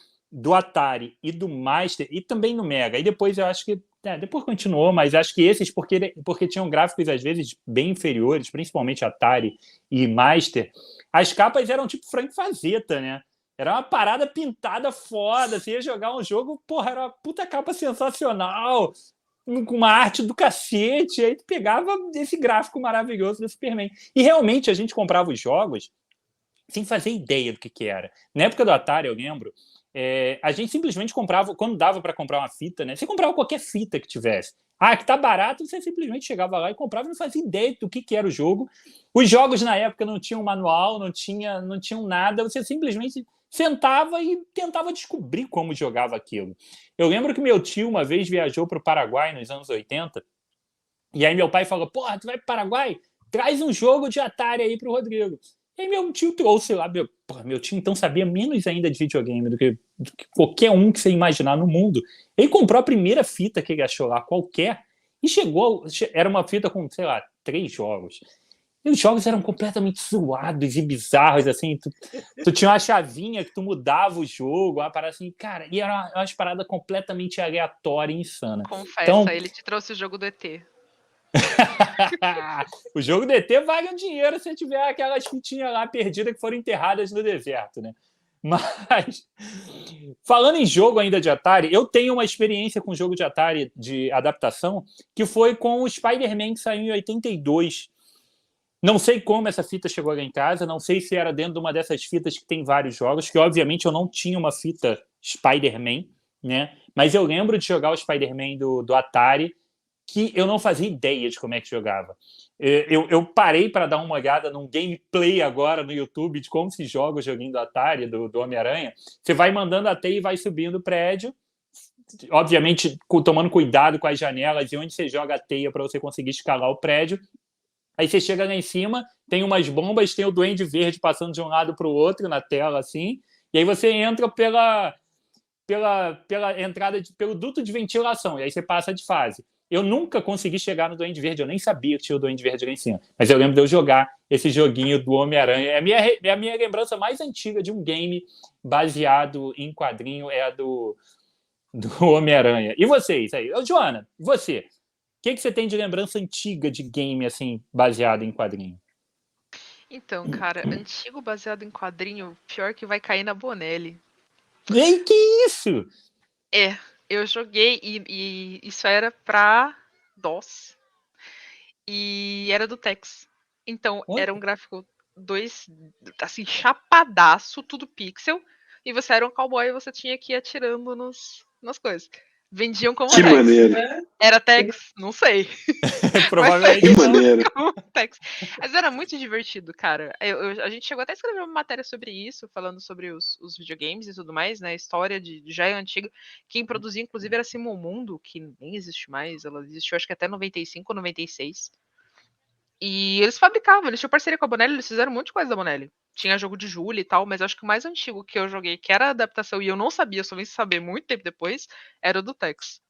Atari e do Master, e também no Mega. E depois eu acho que. Depois continuou, mas acho que esses, porque tinham gráficos às vezes bem inferiores, principalmente Atari e Master. As capas eram tipo Frank Fazetta, né? Era uma parada pintada foda. Você ia jogar um jogo, porra, era uma puta capa sensacional, com uma arte do cacete, aí tu pegava esse gráfico maravilhoso do Superman. E realmente a gente comprava os jogos sem fazer ideia do que era. Na época do Atari, eu lembro, a gente simplesmente comprava, quando dava para comprar uma fita, né? Você comprava qualquer fita que tivesse. Ah, que tá barato, você simplesmente chegava lá e comprava e não fazia ideia do que era o jogo. Os jogos na época não tinham manual, não tinham nada, você simplesmente sentava e tentava descobrir como jogava aquilo. Eu lembro que meu tio uma vez viajou para o Paraguai nos anos 80, e aí meu pai falou: porra, tu vai para o Paraguai? Traz um jogo de Atari aí pro Rodrigo. E aí meu tio trouxe lá, meu tio então sabia menos ainda de videogame do que qualquer um que você imaginar no mundo. Ele comprou a primeira fita que ele achou lá, qualquer, e era uma fita com, sei lá, 3 jogos. E os jogos eram completamente zoados e bizarros, assim. Tu tinha uma chavinha que tu mudava o jogo, uma parada assim, cara, e era umas paradas completamente aleatória e insana. Confessa, Então, ele te trouxe o jogo do ET. o jogo DT vale um dinheiro se tiver aquelas fitinhas lá perdidas que foram enterradas no deserto, né? Mas, falando em jogo ainda de Atari, eu tenho uma experiência com jogo de Atari de adaptação, que foi com o Spider-Man, que saiu em 82. Não sei como essa fita chegou lá em casa, não sei se era dentro de uma dessas fitas que tem vários jogos, que obviamente eu não tinha uma fita Spider-Man, né? Mas eu lembro de jogar o Spider-Man do Atari, que eu não fazia ideia de como é que jogava. Eu parei para dar uma olhada num gameplay agora no YouTube de como se joga o joguinho do Atari, do Homem-Aranha. Você vai mandando a teia e vai subindo o prédio, obviamente tomando cuidado com as janelas e onde você joga a teia para você conseguir escalar o prédio. Aí você chega lá em cima, tem umas bombas, tem o Duende Verde passando de um lado para o outro na tela, assim, e aí você entra pela entrada, pelo duto de ventilação, e aí você passa de fase. Eu nunca consegui chegar no Duende Verde, eu nem sabia que tinha o Duende Verde lá em cima, mas eu lembro de eu jogar esse joguinho do Homem-Aranha. É a minha lembrança mais antiga de um game baseado em quadrinho, é a do Homem-Aranha. E vocês aí? Joana, você? O que você tem de lembrança antiga de game, assim, baseado em quadrinho? Então, cara, antigo baseado em quadrinho, pior que vai cair na Bonelli. Ei, que isso? Eu joguei e isso era pra DOS. E era do Tex. Então, Oi? era um gráfico 2, assim, chapadaço, tudo pixel. E você era um cowboy e você tinha que ir atirando nas coisas. Vendiam como Que Tex. maneiro. Era Tex? Não sei. Provavelmente Que Mas não. maneiro. como Tex. Mas era muito divertido, cara. A gente chegou até a escrever uma matéria sobre isso, falando sobre os videogames e tudo mais, né? A história já é antiga. Quem produzia, inclusive, era Simon Mundo, que nem existe mais. Ela existiu, acho que até 95 ou 96. E eles fabricavam, eles tinham parceria com a Bonelli, eles fizeram um monte de coisa da Bonelli. Tinha jogo de Julie e tal, mas eu acho que o mais antigo que eu joguei, que era a adaptação, e eu não sabia, só vim saber muito tempo depois, era o do Tex.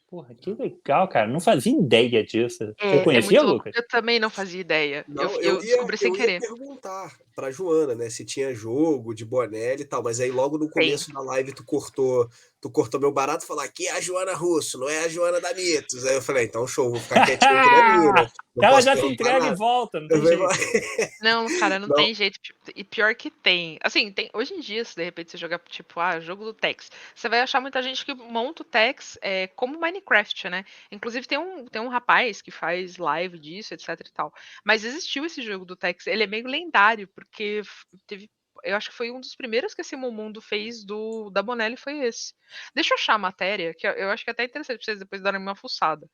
Porra, que legal, cara. Não fazia ideia disso. Você É conhecia, muito louco. Lucas? Eu também não fazia ideia. Não, Eu descobri sem eu ia querer. perguntar pra Joana, né, se tinha jogo de Bonelli e tal, mas aí logo no Tem. começo da live tu cortou meu barato e falou: aqui é a Joana Russo, não é a Joana da Mitos. Aí eu falei: então show, vou ficar quietinho aqui na minha, né? Não Ela posso já se perguntar entrega e nada. volta, não Eu tem falei, jeito. Não, cara, não não, tem jeito. E pior que tem. Assim, tem. Hoje em dia, se de repente você jogar, tipo, jogo do Tex, você vai achar muita gente que monta o Tex como Minecraft, né? Inclusive tem um rapaz que faz live disso, etc e tal. Mas existiu esse jogo do Tex. Ele é meio lendário, porque teve Eu acho que foi um dos primeiros que esse Mundo fez da Bonelli, foi esse. Deixa eu achar a matéria, que eu acho que é até interessante pra vocês depois darem uma fuçada.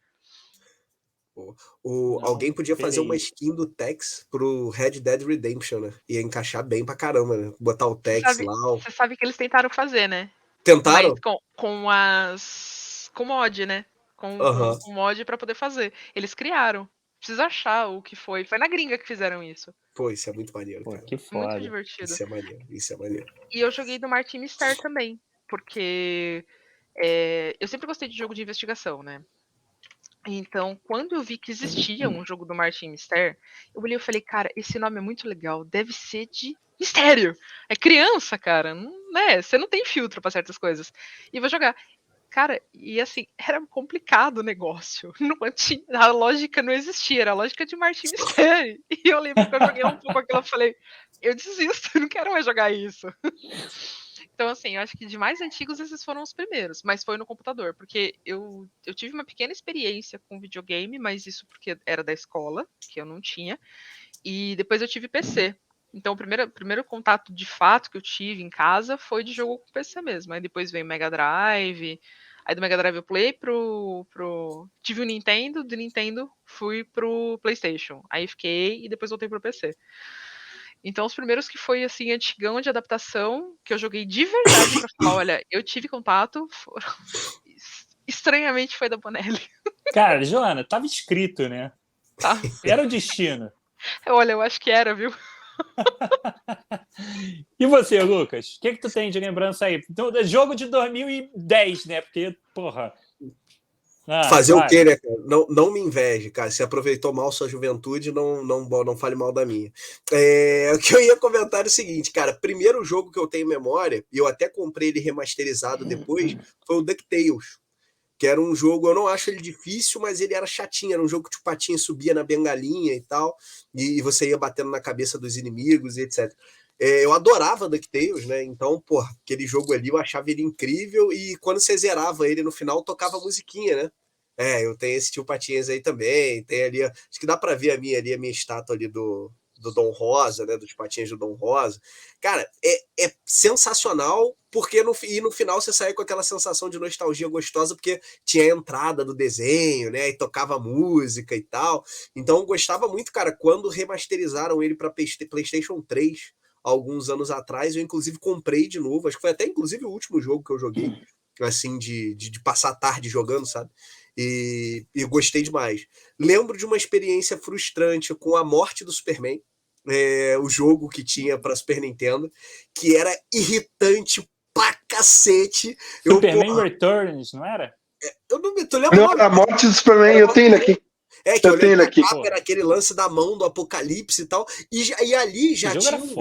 Alguém podia fazer uma peraí. skin do Tex pro Red Dead Redemption, né? Ia encaixar bem pra caramba, né? Botar o Tex lá. Você sabe que eles tentaram fazer, né? Tentaram? Mas com mod, né? Aham. Com mod pra poder fazer. Eles criaram. Precisa achar o que foi. Foi na gringa que fizeram isso. Pô, isso é muito maneiro, Pô, cara. que Muito foda. divertido. Isso é maneiro, isso é maneiro. E eu joguei do Martin Mister também. Porque eu sempre gostei de jogo de investigação, né? Então, quando eu vi que existia um jogo do Martin Mister, eu olhei e falei, cara, esse nome é muito legal, deve ser de mistério. É criança, cara, né? Você não tem filtro pra certas coisas. E vou jogar. Cara, e assim, era complicado o negócio. A lógica não existia, era a lógica de Martin Mister. E eu lembro que eu joguei um pouco aquilo e falei, eu desisto, eu não quero mais jogar isso. Então, assim, eu acho que de mais antigos esses foram os primeiros, mas foi no computador, porque eu tive uma pequena experiência com videogame, mas isso porque era da escola, que eu não tinha, e depois eu tive PC. Então, o primeiro contato de fato que eu tive em casa foi de jogo com PC mesmo. Aí depois veio o Mega Drive, aí do Mega Drive eu pulei tive o Nintendo, do Nintendo fui pro PlayStation. Aí fiquei e depois voltei pro PC. Então, os primeiros que foi, assim, antigão de adaptação, que eu joguei de verdade pra falar, olha, eu tive contato, estranhamente foi da Bonelli. Cara, Joana, tava escrito, né? Tá? Era o destino. Olha, eu acho que era, viu? E você, Lucas? O que tu tem de lembrança aí? Então, jogo de 2010, né? Porque, porra... Fazer vai. o quê, né, cara? Não me inveje, cara. Se aproveitou mal sua juventude, não fale mal da minha. O que eu ia comentar é o seguinte, cara. Primeiro jogo que eu tenho memória, e eu até comprei ele remasterizado depois, foi o DuckTales. Que era um jogo, eu não acho ele difícil, mas ele era chatinho. Era um jogo que o patinho subia na bengalinha e tal, e você ia batendo na cabeça dos inimigos e etc. Eu adorava DuckTales, né? Então, porra, aquele jogo ali eu achava ele incrível, e quando você zerava ele no final, tocava musiquinha, né? Eu tenho esse tio Patinhas aí também, tem ali, acho que dá pra ver a minha estátua ali do Dom Rosa, né? Dos Patinhas do Dom Rosa. Cara, é sensacional, porque no final você sai com aquela sensação de nostalgia gostosa, porque tinha a entrada do desenho, né? E tocava música e tal. Então eu gostava muito, cara, quando remasterizaram ele para PlayStation 3, alguns anos atrás. Eu, inclusive, comprei de novo. Acho que foi até, inclusive, o último jogo que eu joguei, assim, de passar a tarde jogando, sabe? E gostei demais. Lembro de uma experiência frustrante com a morte do Superman, o jogo que tinha para Super Nintendo, que era irritante pra cacete. Superman Returns, não era? Eu não me. Tu lembra? Não, a morte do Superman, eu tenho ele aqui. Que eu lembro que a capa era aquele lance da mão do Apocalipse e tal. E ali já tinha um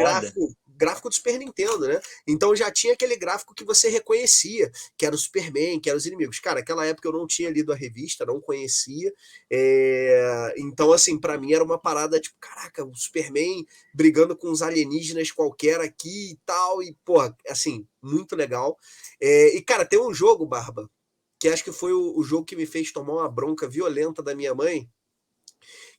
gráfico do Super Nintendo, né? Então já tinha aquele gráfico que você reconhecia, que era o Superman, que eram os inimigos. Cara, naquela época eu não tinha lido a revista, não conhecia. Então, assim, pra mim era uma parada tipo, caraca, o Superman brigando com uns alienígenas qualquer aqui e tal. E, pô, assim, muito legal. E, cara, tem um jogo, Barba, que acho que foi o jogo que me fez tomar uma bronca violenta da minha mãe,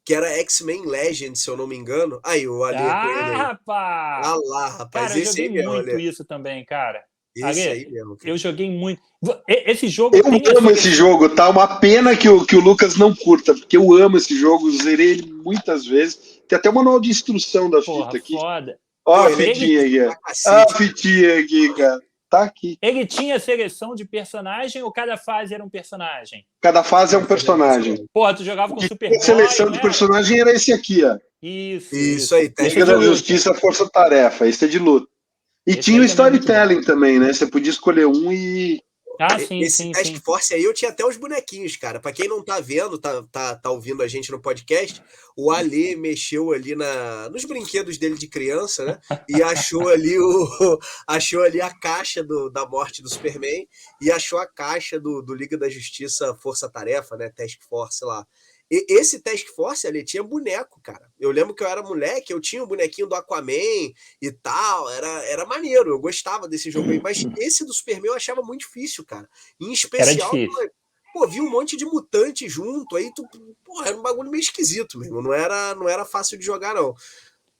que era X-Men Legends, se eu não me engano. Aí, o Ali com ele aí. Rapaz! Ah lá, rapaz. Cara, eu esse joguei aí muito mesmo, isso também, cara. Esse aí mesmo. Cara. Eu joguei muito. Esse jogo... Eu amo esse jogo, tá? Uma pena que o Lucas não curta, porque eu amo esse jogo, zerei ele muitas vezes. Tem até um manual de instrução da fita aqui. Foda. Ó, a fitinha aqui. A fitinha aqui, cara. Tá aqui. Ele tinha seleção de personagem ou cada fase era um personagem? Cada fase é um personagem. Porra, tu jogava com Superboy, a seleção de personagem era esse aqui, ó. Isso aí. Liga da Justiça, Força Tarefa. Esse é de luta. E tinha o storytelling também, né? Você podia escolher um e... Esse Task Force aí, eu tinha até os bonequinhos, cara. Pra quem não tá vendo, tá ouvindo a gente no podcast, o Ale mexeu ali nos brinquedos dele de criança, né? E achou ali a caixa da morte do Superman e achou a caixa do Liga da Justiça Força Tarefa, né? Task Force lá. Esse Task Force ali tinha boneco, cara. Eu lembro que eu era moleque, eu tinha o bonequinho do Aquaman e tal, era maneiro, eu gostava desse jogo aí, mas esse do Superman eu achava muito difícil, cara. Em especial, vi um monte de mutante junto, aí era um bagulho meio esquisito mesmo, não era fácil de jogar, não.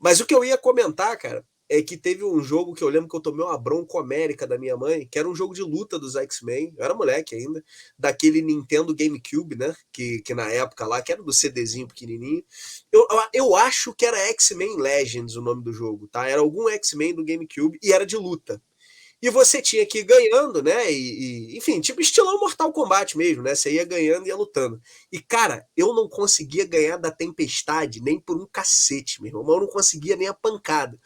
Mas o que eu ia comentar, cara, é que teve um jogo que eu lembro que eu tomei uma bronca homérica da minha mãe, que era um jogo de luta dos X-Men, eu era moleque ainda, daquele Nintendo GameCube, né? Que na época lá, que era do CDzinho pequenininho. Eu acho que era X-Men Legends o nome do jogo, tá? Era algum X-Men do GameCube e era de luta. E você tinha que ir ganhando, né? Enfim, tipo estilão Mortal Kombat mesmo, né? Você ia ganhando e ia lutando. E, cara, eu não conseguia ganhar da Tempestade nem por um cacete, meu irmão. Eu não conseguia nem a pancada.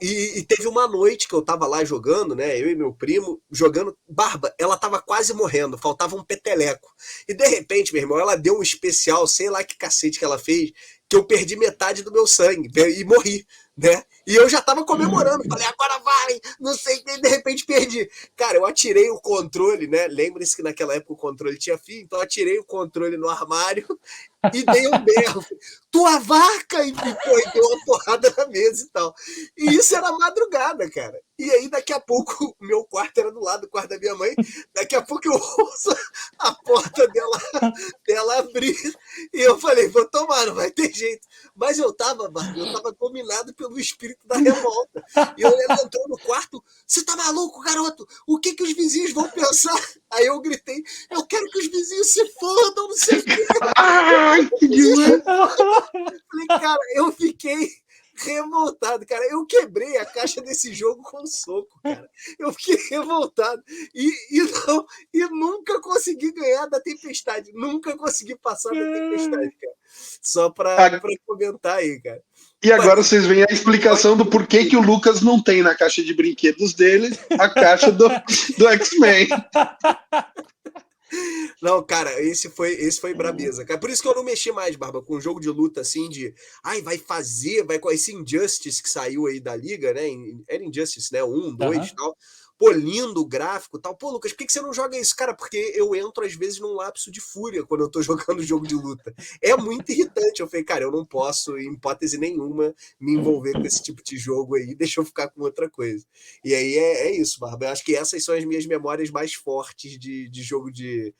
E teve uma noite que eu tava lá jogando, né? Eu e meu primo, jogando. Barba, ela tava quase morrendo, faltava um peteleco. E de repente, meu irmão, ela deu um especial, sei lá que cacete que ela fez, que eu perdi metade do meu sangue e morri, né? E eu já tava comemorando, falei, agora vai, não sei o que, de repente perdi. Cara, eu atirei o controle, né? Lembre-se que naquela época o controle tinha fio, então eu atirei o controle no armário e dei um berro. Tua vaca! E deu uma porrada na mesa e tal. E isso era madrugada, cara. E aí, daqui a pouco, o meu quarto era do lado do quarto da minha mãe. Daqui a pouco eu ouço a porta dela abrir. E eu falei, vou tomar, não vai ter jeito. Mas eu tava dominado pelo espírito da revolta. E ela entrou no quarto. Você tá maluco, garoto? O que os vizinhos vão pensar? Aí eu gritei, eu quero que os vizinhos se fodam, não sei o que. Ai, que demais! Falei, cara, eu fiquei revoltado, cara. Eu quebrei a caixa desse jogo com um soco, cara. Eu fiquei revoltado. E nunca consegui ganhar da Tempestade. Nunca consegui passar da Tempestade, cara. Só pra comentar aí, cara. E agora vocês veem a explicação do porquê que o Lucas não tem na caixa de brinquedos dele a caixa do X-Men. Não, cara, esse foi brabeza, cara. Por isso que eu não mexi mais, Barba, com um jogo de luta assim de. Ai, vai com esse Injustice que saiu aí da liga, né? Era Injustice, né? 1, 2 e tal. Pô, lindo o gráfico e tal. Pô, Lucas, por que você não joga isso? Cara, porque eu entro às vezes num lapso de fúria quando eu tô jogando jogo de luta. É muito irritante. Eu falei, cara, eu não posso, em hipótese nenhuma, me envolver com esse tipo de jogo aí. Deixa eu ficar com outra coisa. E aí é isso, Barba. Eu acho que essas são as minhas memórias mais fortes de jogo de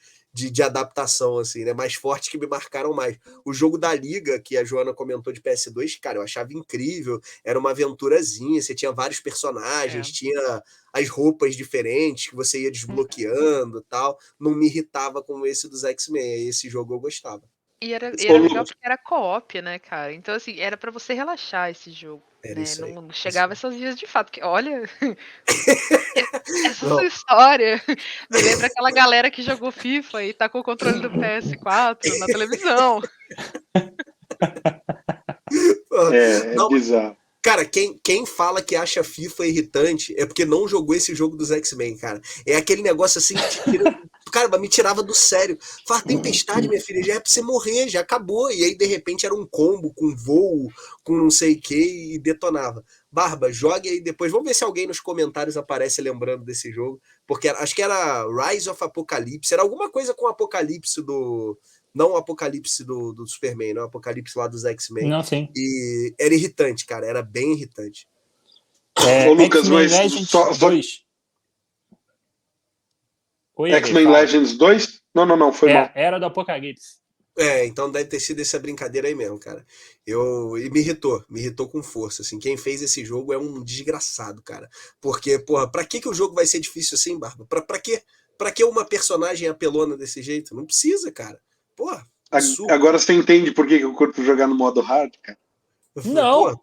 adaptação, assim, né? Mais fortes que me marcaram mais. O jogo da Liga, que a Joana comentou de PS2, cara, eu achava incrível. Era uma aventurazinha, você tinha vários personagens, tinha as roupas diferentes que você ia desbloqueando e tal. Não me irritava como esse dos X-Men. Esse jogo eu gostava. E era legal porque era co-op, né, cara? Então, assim, era pra você relaxar esse jogo. Era né? isso aí. Não chegava essas dias de fato. Que, olha, essa sua história me lembra aquela galera que jogou FIFA e tacou o controle do PS4 na televisão. É bizarro. Cara, quem fala que acha FIFA irritante é porque não jogou esse jogo dos X-Men, cara. É aquele negócio assim que cara, me tirava do sério. Fala, Tempestade, minha filha, já é pra você morrer, já acabou. E aí, de repente, era um combo com voo, com não sei o que, e detonava. Barba, jogue aí depois. Vamos ver se alguém nos comentários aparece lembrando desse jogo. Porque acho que era Rise of Apocalypse. Era alguma coisa com o Apocalipse do... Não o Apocalipse do Superman, não o Apocalipse lá dos X-Men. Não, sim. E era irritante, cara. Era bem irritante. Ô, Lucas, X-Men mas Legends só... 2. X-Men Legends 2? Não, foi mal. Era do Apocalipse. Então deve ter sido essa brincadeira aí mesmo, cara. E me irritou com força, assim. Quem fez esse jogo é um desgraçado, cara. Porque, porra, pra que o jogo vai ser difícil assim, Barba? Pra quê? Pra que uma personagem apelona desse jeito? Não precisa, cara. Porra. Agora você entende por que eu curto jogar no modo hard, cara? Não. Porra,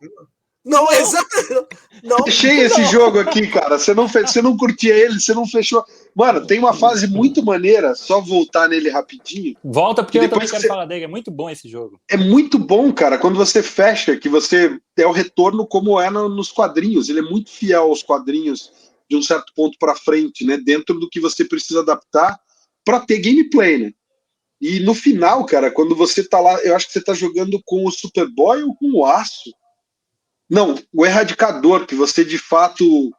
não, exato. Não. Fechei esse jogo aqui, cara. Você não curtia ele, você não fechou. Mano, tem uma fase muito maneira, só voltar nele rapidinho. Volta, porque eu também quero falar dele. É muito bom esse jogo. É muito bom, cara, quando você fecha, que você é o retorno como é nos quadrinhos. Ele é muito fiel aos quadrinhos de um certo ponto pra frente, né? Dentro do que você precisa adaptar pra ter gameplay, né? E no final, cara, quando você tá lá, eu acho que você tá jogando com o Superboy ou com o Aço. Não, o Erradicador, que você de fato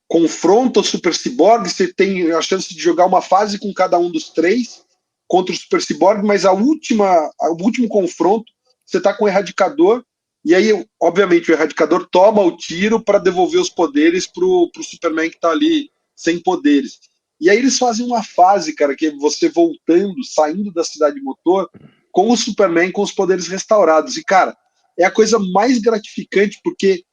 confronta o Super Cyborg, você tem a chance de jogar uma fase com cada um dos três contra o Super Cyborg, mas o último confronto, você tá com o Erradicador, e aí, obviamente, o Erradicador toma o tiro para devolver os poderes pro Superman que tá ali sem poderes. E aí eles fazem uma fase, cara, que é você voltando, saindo da cidade motor, com o Superman com os poderes restaurados. E, cara, é a coisa mais gratificante, porque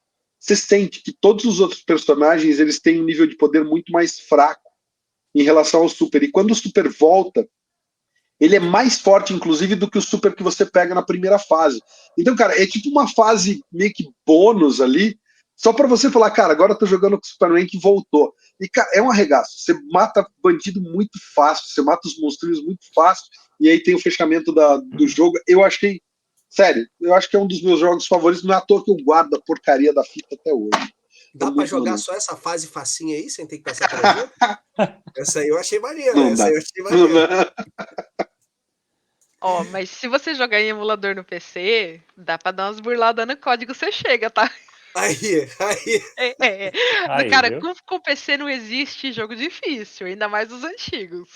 você sente que todos os outros personagens eles têm um nível de poder muito mais fraco em relação ao Super. E quando o Super volta, ele é mais forte, inclusive, do que o Super que você pega na primeira fase. Então, cara, é tipo uma fase meio que bônus ali, só pra você falar, cara, agora eu tô jogando com o Superman que voltou. E, cara, é um arregaço. Você mata bandido muito fácil, você mata os monstrinhos muito fácil, e aí tem o fechamento do jogo. Eu achei, sério, eu acho que é um dos meus jogos favoritos, não é à toa que eu guardo a porcaria da fita até hoje. Dá pra jogar só essa fase facinha aí, sem ter que passar pela vida? Essa aí eu achei maneira. Essa aí eu achei maneira. Ó, mas se você jogar em emulador no PC, dá pra dar umas burladas no código, você chega, tá? Aí. Aí, Cara, viu? com PC não existe jogo difícil, ainda mais os antigos.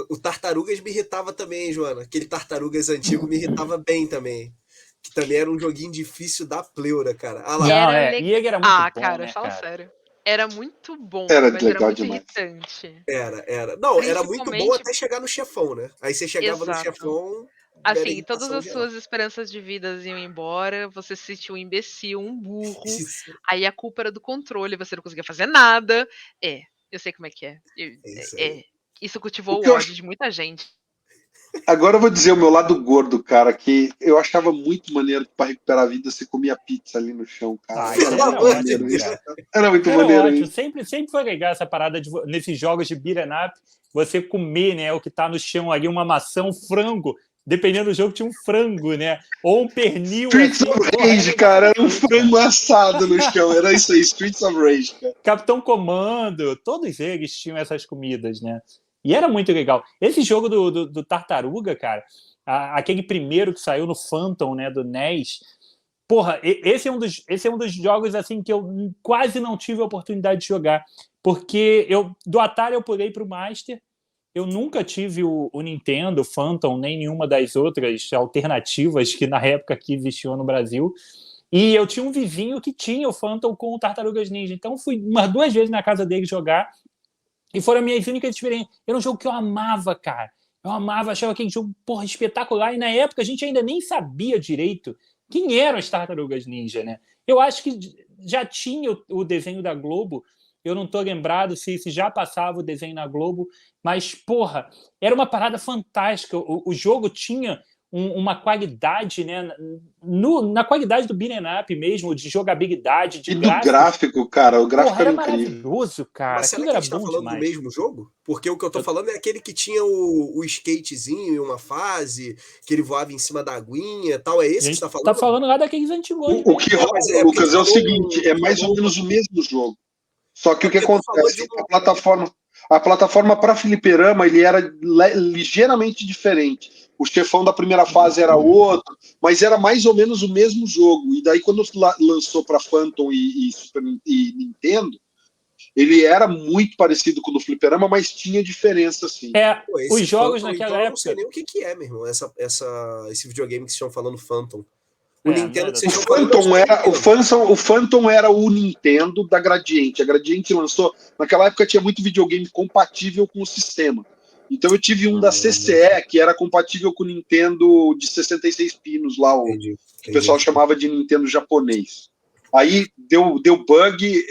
O Tartarugas me irritava também, Joana. Aquele Tartarugas antigo me irritava bem também. Que também era um joguinho difícil da pleura, cara. Ah lá. Não, e ele era muito bom, cara, né, fala cara? sério. Era muito bom, Era mas era legal muito demais. irritante. Era. Não, era muito bom Principalmente- até chegar no chefão, né? Aí você chegava no Exato. chefão. Assim, irritação todas as geral. suas esperanças de vida iam embora, você se sentiu um imbecil, um burro, Isso, aí a culpa era do controle, você não conseguia fazer nada. Eu sei como é que é. é isso aí. Isso O cultivou que o eu ódio de muita gente. Agora eu vou dizer o meu lado gordo, cara, que eu achava muito maneiro que pra recuperar a vida você comia pizza ali no chão, cara. Ah, isso Pelo era amor de ótimo, Deus. cara. Era muito Era maneiro ótimo. isso. Sempre foi legal essa parada nesses jogos de beat'em up, você comer, né, o que tá no chão ali, uma maçã, um frango. Dependendo do jogo, tinha um frango, né? Ou um pernil. Streets assim, of porra, era Rage, legal cara, era um demais, cara. frango assado no chão. Era isso aí, Streets of Rage, cara. Capitão Comando, todos eles tinham essas comidas, né? E era muito legal. Esse jogo do Tartaruga, cara, aquele primeiro que saiu no Phantom, né, do NES, porra, esse é um dos jogos assim que eu quase não tive a oportunidade de jogar, porque do Atari eu pulei pro Master. Eu nunca tive o Nintendo, o Phantom, nem nenhuma das outras alternativas que na época aqui existiam no Brasil. E eu tinha um vizinho que tinha o Phantom com o Tartarugas Ninja. Então fui umas 2 vezes na casa dele jogar. E foram as minhas únicas experiências. Era um jogo que eu amava, cara. Eu amava, achava aquele jogo, porra, espetacular. E na época a gente ainda nem sabia direito quem eram as Tartarugas Ninja, né? Eu acho que já tinha o desenho da Globo. Eu não tô lembrado se já passava o desenho na Globo. Mas, porra, era uma parada fantástica. O jogo tinha uma qualidade, né? Na qualidade do beat'em up mesmo, de jogabilidade, de E do gráfico. gráfico, cara, o gráfico Porra, era era incrível. maravilhoso, cara. Mas será Aquilo que a era gente tá bom falando demais. do mesmo jogo? Porque o que eu tô falando é aquele que tinha o skatezinho em uma fase, que ele voava em cima da aguinha e tal. É esse A que gente você tá falando? tá falando lá daqueles antigos. O que rola, mas é porque Lucas, tu é o falou seguinte, é tu mais ou falou- menos o mesmo jogo. Só que É o que porque tu falou acontece? de uma- A plataforma para fliperama ele era ligeiramente diferente. O chefão da primeira fase era outro, mas era mais ou menos o mesmo jogo. E daí, quando lançou para Phantom e Nintendo, ele era muito parecido com o do fliperama, mas tinha diferença, sim. Pô, Os esse jogos Phantom, naquela então eu não sei época. nem o que é, meu irmão, esse videogame que vocês estão falando Phantom. O Nintendo que Né, vocês estão falando é o Nintendo. O Phantom era o Nintendo da Gradiente. A Gradiente lançou. Naquela época tinha muito videogame compatível com o sistema. Então eu tive um da CCE que era compatível com o Nintendo de 66 pinos lá, Entendi. que o pessoal chamava de Nintendo japonês. Aí deu bug,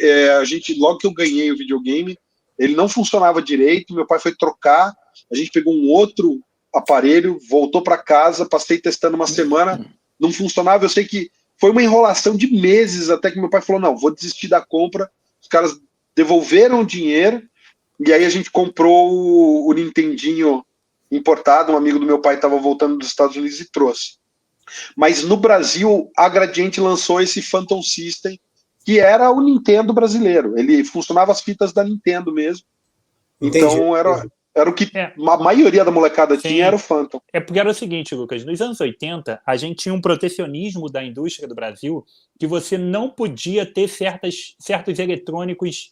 logo que eu ganhei o videogame, ele não funcionava direito, meu pai foi trocar, a gente pegou um outro aparelho, voltou para casa, passei testando uma semana, não funcionava, eu sei que foi uma enrolação de meses até que meu pai falou, não, vou desistir da compra, os caras devolveram o dinheiro, e aí a gente comprou o Nintendinho importado, um amigo do meu pai estava voltando dos Estados Unidos e trouxe. Mas no Brasil, a Gradiente lançou esse Phantom System, que era o Nintendo brasileiro. Ele funcionava as fitas da Nintendo mesmo. Entendi. Então era o que É. a maioria da molecada Sim. tinha, era o Phantom. É porque era o seguinte, Lucas, nos anos 80, a gente tinha um protecionismo da indústria do Brasil que você não podia ter certos eletrônicos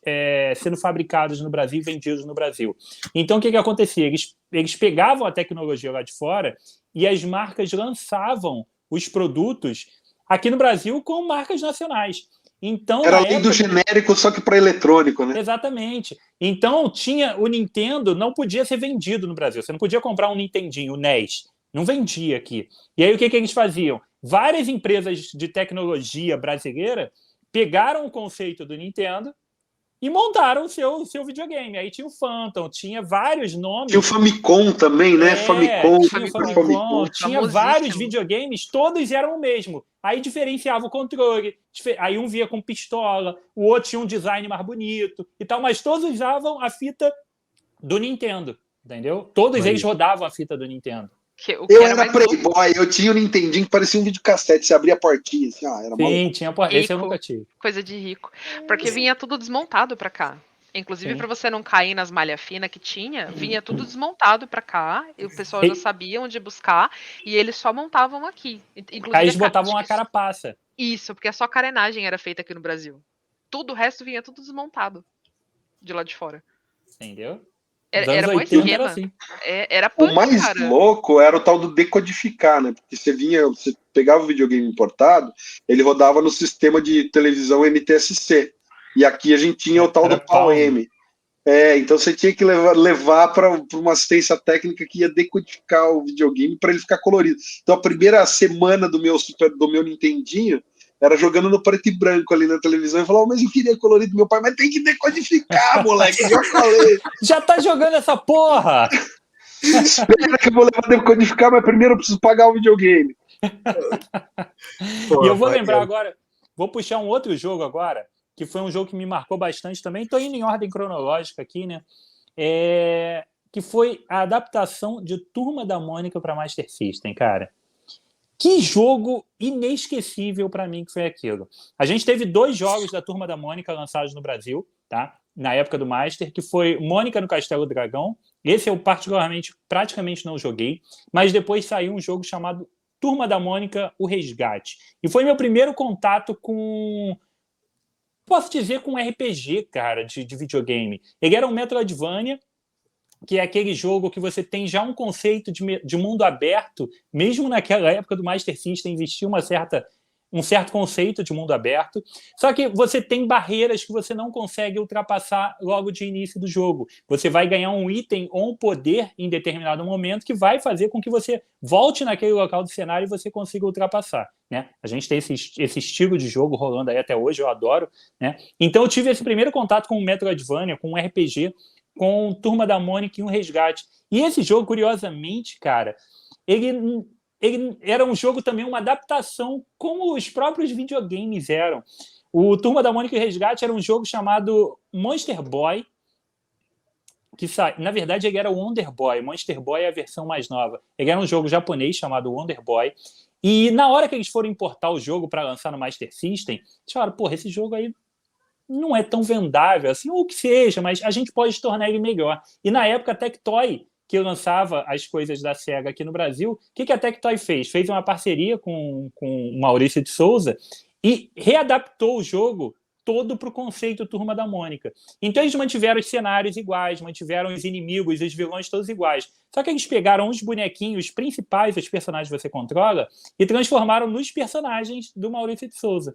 sendo fabricados no Brasil e vendidos no Brasil. Então, o que acontecia? Eles pegavam a tecnologia lá de fora e as marcas lançavam os produtos aqui no Brasil com marcas nacionais. Então, Era na além época, do genérico, só que para eletrônico, né? exatamente. Então, o Nintendo não podia ser vendido no Brasil. Você não podia comprar um Nintendinho, o NES. Não vendia aqui. E aí, o que eles faziam? várias empresas de tecnologia brasileira pegaram o conceito do Nintendo e montaram o seu videogame. Aí tinha o Phantom, tinha vários nomes. Tinha o Famicom também, né? Tinha o Famicom, tinha vários videogames, todos eram o mesmo. Aí diferenciava o controle. Aí um via com pistola, o outro tinha um design mais bonito e tal, mas todos usavam a fita do Nintendo, entendeu? Todos eles rodavam a fita do Nintendo. Eu era playboy, eu tinha o Nintendinho que parecia um videocassete, você abria a portinha assim, era Sim, tinha porta. Esse eu nunca tive. Coisa de rico. Porque vinha tudo desmontado pra cá. Inclusive, para você não cair nas malhas finas que tinha, vinha tudo desmontado pra cá, e o pessoal já sabia onde buscar, e eles só montavam aqui. Inclusive, aí eles botavam uma carapaça. Isso, porque só carenagem era feita aqui no Brasil. Tudo o resto vinha tudo desmontado de lá de fora. Entendeu? Era bom esquema. Era assim. Era punk, o mais cara. louco era o tal do decodificar, né? Porque você pegava o videogame importado, ele rodava no sistema de televisão NTSC. E aqui a gente tinha o tal do PAL-M. Então você tinha que levar para uma assistência técnica que ia decodificar o videogame para ele ficar colorido. Então a primeira semana do meu Nintendinho era jogando no preto e branco ali na televisão e falava, mas eu queria colorido, meu pai, mas tem que decodificar, moleque, já falei. Já tá jogando essa porra! Espera que eu vou levar decodificar, mas primeiro eu preciso pagar o videogame. E eu vou lembrar agora, vou puxar um outro jogo agora, que foi um jogo que me marcou bastante também, tô indo em ordem cronológica aqui, né? Que foi a adaptação de Turma da Mônica para Master System, cara. Que jogo inesquecível para mim que foi aquilo. A gente teve 2 jogos da Turma da Mônica lançados no Brasil, tá? Na época do Master, que foi Mônica no Castelo do Dragão. Esse eu particularmente praticamente não joguei, mas depois saiu um jogo chamado Turma da Mônica, o Resgate. E foi meu primeiro contato com... Posso dizer com RPG, cara, de videogame. Ele era um Metroidvania, que é aquele jogo que você tem já um conceito de mundo aberto, mesmo naquela época do Master System existia um certo conceito de mundo aberto, só que você tem barreiras que você não consegue ultrapassar logo de início do jogo. Você vai ganhar um item ou um poder em determinado momento que vai fazer com que você volte naquele local do cenário e você consiga ultrapassar, né? A gente tem esse estilo de jogo rolando aí até hoje, eu adoro, né? Então eu tive esse primeiro contato com o Metroidvania, com um RPG, com Turma da Mônica e um Resgate. E esse jogo, curiosamente, cara, ele era um jogo também, uma adaptação como os próprios videogames eram. O Turma da Mônica e o Resgate era um jogo chamado Monster Boy, que na verdade ele era o Wonder Boy. Monster Boy é a versão mais nova. Ele era um jogo japonês chamado Wonder Boy. E na hora que eles foram importar o jogo para lançar no Master System, eles falaram, porra, esse jogo aí não é tão vendável, assim, ou que seja, mas a gente pode tornar ele melhor. E na época a Tectoy, que lançava as coisas da SEGA aqui no Brasil, o que a Tectoy fez? Fez uma parceria com o Maurício de Souza e readaptou o jogo todo para o conceito Turma da Mônica. Então eles mantiveram os cenários iguais, mantiveram os inimigos, os vilões todos iguais. Só que eles pegaram os bonequinhos principais, os personagens que você controla, e transformaram nos personagens do Maurício de Souza.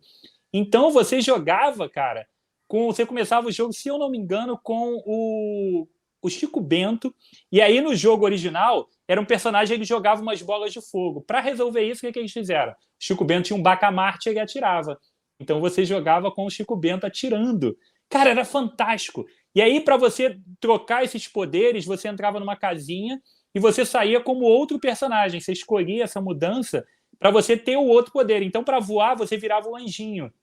Então você jogava, cara, você começava o jogo, se eu não me engano, com o Chico Bento, e aí no jogo original era um personagem, ele jogava umas bolas de fogo. Para resolver isso, o que eles fizeram? O Chico Bento tinha um bacamarte e ele atirava. Então você jogava com o Chico Bento atirando. Cara, era fantástico. E aí, para você trocar esses poderes, você entrava numa casinha e você saía como outro personagem. Você escolhia essa mudança para você ter o outro poder. Então, para voar, você virava o anjinho.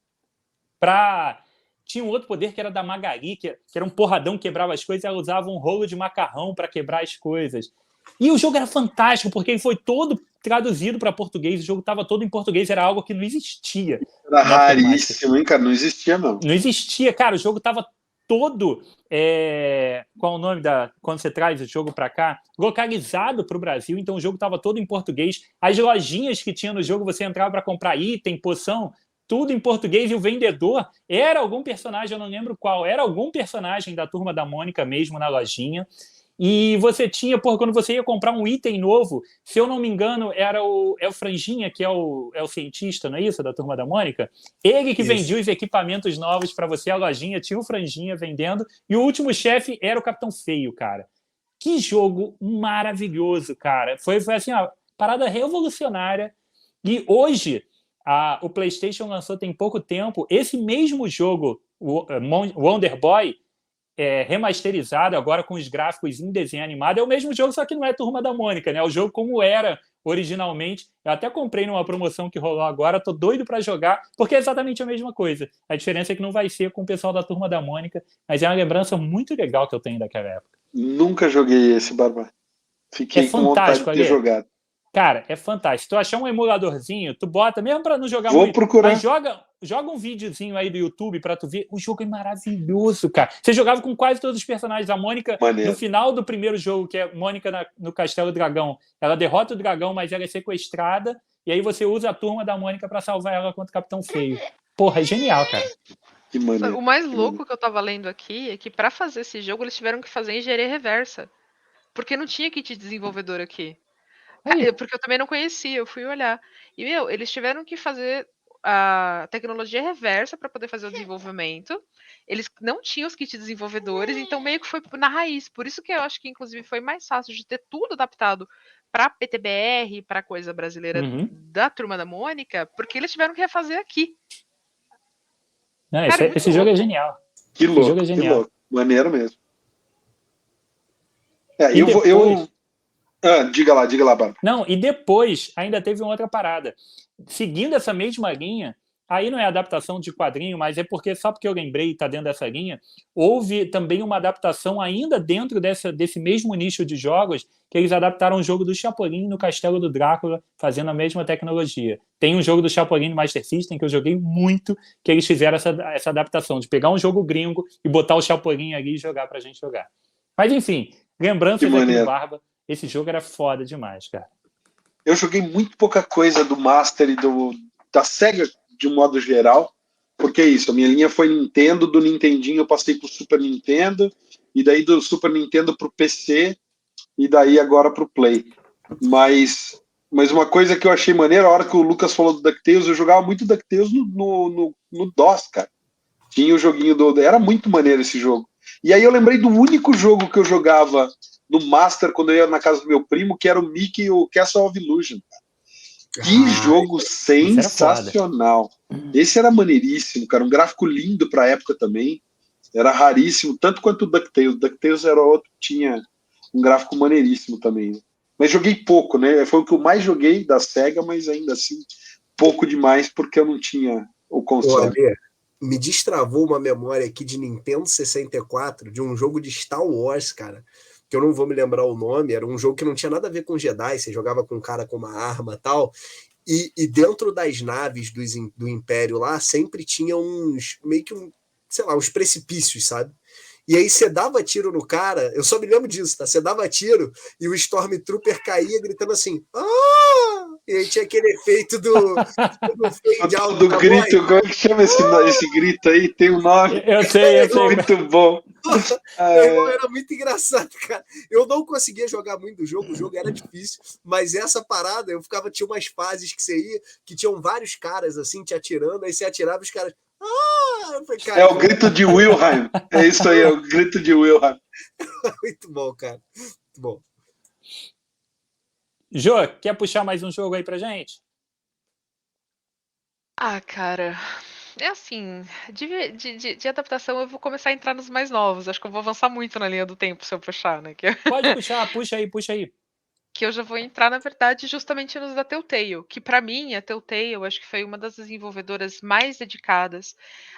Tinha um outro poder que era da Magali, que era um porradão que quebrava as coisas, e ela usava um rolo de macarrão para quebrar as coisas. E o jogo era fantástico, porque ele foi todo traduzido para português, o jogo estava todo em português, era algo que não existia. Era raríssimo, hein, cara? Não existia, não. Não existia, cara, o jogo estava todo... qual o nome quando você traz o jogo para cá? Localizado para o Brasil, então o jogo estava todo em português. As lojinhas que tinha no jogo, você entrava para comprar item, poção... tudo em português, e o vendedor era algum personagem, eu não lembro qual, era algum personagem da Turma da Mônica mesmo na lojinha, e você tinha, quando você ia comprar um item novo, se eu não me engano, era o Franjinha, que é o cientista, não é isso, da Turma da Mônica? Ele que vendia os equipamentos novos para você, a lojinha tinha o Franjinha vendendo, e o último chefe era o Capitão Feio, cara. Que jogo maravilhoso, cara. Foi assim, uma parada revolucionária. E hoje, o PlayStation lançou tem pouco tempo esse mesmo jogo, o Wonder Boy, remasterizado agora com os gráficos em desenho animado. É o mesmo jogo, só que não é Turma da Mônica, né? É o jogo como era originalmente. Eu até comprei numa promoção que rolou agora, tô doido para jogar, porque é exatamente a mesma coisa. A diferença é que não vai ser com o pessoal da Turma da Mônica, mas é uma lembrança muito legal que eu tenho daquela época. Nunca joguei esse, Barba. É Fiquei com vontade fantástico, de ter Ali. jogado. Cara, é fantástico. Se tu achar um emuladorzinho, tu bota, mesmo para não jogar Vou muito, procurar. mas joga um videozinho aí do YouTube para tu ver. O jogo é maravilhoso, cara. Você jogava com quase todos os personagens. A Mônica, Maneiro. no final do primeiro jogo, que é Mônica no Castelo Dragão, ela derrota o dragão, mas ela é sequestrada, e aí você usa a turma da Mônica para salvar ela contra o Capitão Feio. Porra, é genial, cara. Que maneiro. O mais louco que eu tava lendo aqui é que pra fazer esse jogo eles tiveram que fazer engenharia reversa. Porque não tinha kit desenvolvedor aqui. Aí. Porque eu também não conhecia, eu fui olhar. E, eles tiveram que fazer a tecnologia reversa para poder fazer o desenvolvimento. Eles não tinham os kits desenvolvedores, então meio que foi na raiz. Por isso que eu acho que, inclusive, foi mais fácil de ter tudo adaptado para PTBR, para coisa brasileira da Turma da Mônica, porque eles tiveram que refazer aqui. Não, Cara, esse jogo é genial. Que Esse louco, jogo é que genial. louco. Maneiro mesmo. Diga lá, Bárbara. Não, e depois ainda teve uma outra parada. Seguindo essa mesma linha, aí não é adaptação de quadrinho, mas é só porque eu lembrei, está dentro dessa linha, houve também uma adaptação ainda dentro desse mesmo nicho de jogos, que eles adaptaram o jogo do Chapolin no Castelo do Drácula, fazendo a mesma tecnologia. Tem um jogo do Chapolin no Master System que eu joguei muito, que eles fizeram essa adaptação, de pegar um jogo gringo e botar o Chapolin ali e jogar pra gente jogar. Mas enfim, lembranças aqui do Barba. Esse jogo era foda demais, cara. Eu joguei muito pouca coisa do Master e da Sega de um modo geral, porque é isso, a minha linha foi Nintendo, do Nintendinho eu passei pro Super Nintendo, e daí do Super Nintendo pro PC, e daí agora pro Play. Mas uma coisa que eu achei maneira, a hora que o Lucas falou do DuckTales, eu jogava muito DuckTales no DOS, cara. Tinha o joguinho Era muito maneiro esse jogo. E aí eu lembrei do único jogo que eu jogava no Master quando eu ia na casa do meu primo, que era o Mickey e o Castle of Illusion. Que jogo sensacional. Esse era maneiríssimo, cara. Um gráfico lindo pra época também. Era raríssimo, tanto quanto o DuckTales. O DuckTales era outro que tinha um gráfico maneiríssimo também. Né? Mas joguei pouco, né? Foi o que eu mais joguei da SEGA, mas ainda assim, pouco demais, porque eu não tinha o console. Olha, me destravou uma memória aqui de Nintendo 64, de um jogo de Star Wars, cara, que eu não vou me lembrar o nome, era um jogo que não tinha nada a ver com Jedi, você jogava com um cara com uma arma e tal, e dentro das naves do Império lá, sempre tinha meio que uns precipícios, sabe? E aí você dava tiro no cara, eu só me lembro disso, tá? Você dava tiro e o Stormtrooper caía gritando assim, ah! E aí tinha aquele efeito do grito, como é que chama esse grito aí? Tem um nome. Eu sei. Muito bom. Meu irmão, era muito engraçado, cara. Eu não conseguia jogar muito o jogo era difícil, mas essa parada, tinha umas fases que você ia, que tinham vários caras assim te atirando, aí você atirava e os caras. Cara, é o grito de Wilhelm. É isso aí, é o grito de Wilhelm. Muito bom, cara. Muito bom. Jô, quer puxar mais um jogo aí pra gente? Cara, é assim, de adaptação eu vou começar a entrar nos mais novos. Acho que eu vou avançar muito na linha do tempo se eu puxar, né? Pode puxar, puxa aí. Que eu já vou entrar, na verdade, justamente nos da Telltale, que para mim, a Telltale, eu acho que foi uma das desenvolvedoras mais dedicadas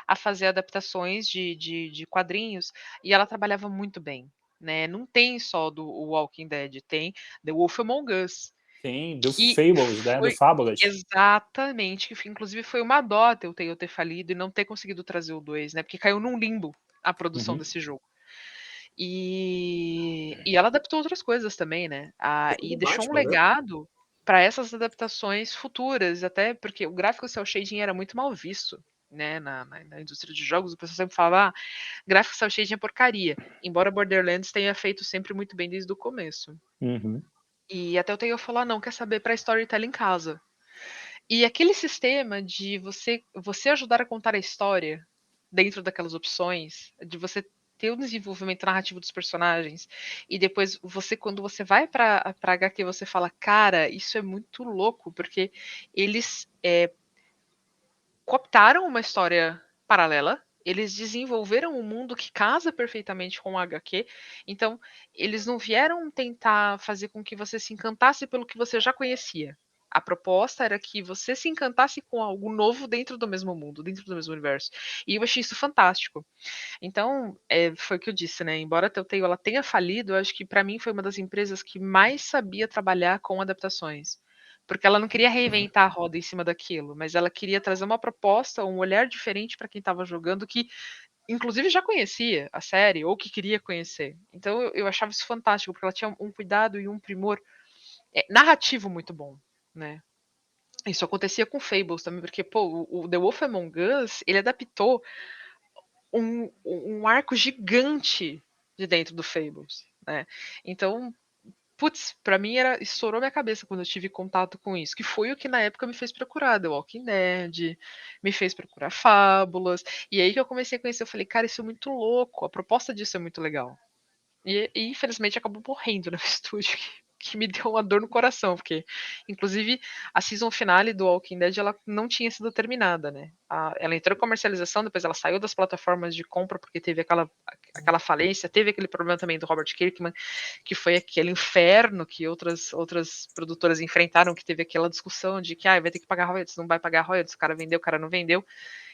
a fazer adaptações de quadrinhos, e ela trabalhava muito bem, né? Não tem só do Walking Dead, tem The Wolf Among Us. Sim, do Fables, né? Do Fábulas. Exatamente, que inclusive foi uma dó a Telltale ter falido e não ter conseguido trazer o 2, né? Porque caiu num limbo a produção desse jogo. E ela adaptou outras coisas também, né? E deixou um legado para essas adaptações futuras, até porque o gráfico cel shading era muito mal visto, né? Na indústria de jogos, o pessoal sempre falava, gráfico cel shading é porcaria, embora Borderlands tenha feito sempre muito bem desde o começo. E até o Telltale falou, não, quer saber, para storytelling em casa. E aquele sistema de você ajudar a contar a história dentro daquelas opções, de você ter o desenvolvimento narrativo dos personagens, e depois quando você vai pra HQ, você fala, cara, isso é muito louco, porque eles cooptaram uma história paralela, eles desenvolveram um mundo que casa perfeitamente com o HQ, então eles não vieram tentar fazer com que você se encantasse pelo que você já conhecia. A proposta era que você se encantasse com algo novo dentro do mesmo mundo, dentro do mesmo universo. E eu achei isso fantástico. Então, foi o que eu disse, né? Embora a Telltale ela tenha falido, eu acho que para mim foi uma das empresas que mais sabia trabalhar com adaptações. Porque ela não queria reinventar a roda em cima daquilo, mas ela queria trazer uma proposta, um olhar diferente para quem estava jogando, que inclusive já conhecia a série ou que queria conhecer. Então eu achava isso fantástico, porque ela tinha um cuidado e um primor narrativo muito bom, né? Isso acontecia com Fables também, porque pô, o The Wolf Among Us ele adaptou um arco gigante de dentro do Fables, né? Então, putz, pra mim estourou minha cabeça quando eu tive contato com isso, que foi o que na época me fez procurar The Walking Dead, me fez procurar Fábulas, e aí que eu comecei a conhecer, eu falei, cara, isso é muito louco, a proposta disso é muito legal. E infelizmente acabou morrendo no estúdio, que me deu uma dor no coração, porque inclusive a season finale do Walking Dead ela não tinha sido terminada, né? Ela entrou em comercialização, depois ela saiu das plataformas de compra porque teve aquela falência, teve aquele problema também do Robert Kirkman, que foi aquele inferno que outras produtoras enfrentaram, que teve aquela discussão de que vai ter que pagar royalties, não vai pagar royalties, o cara vendeu, o cara não vendeu.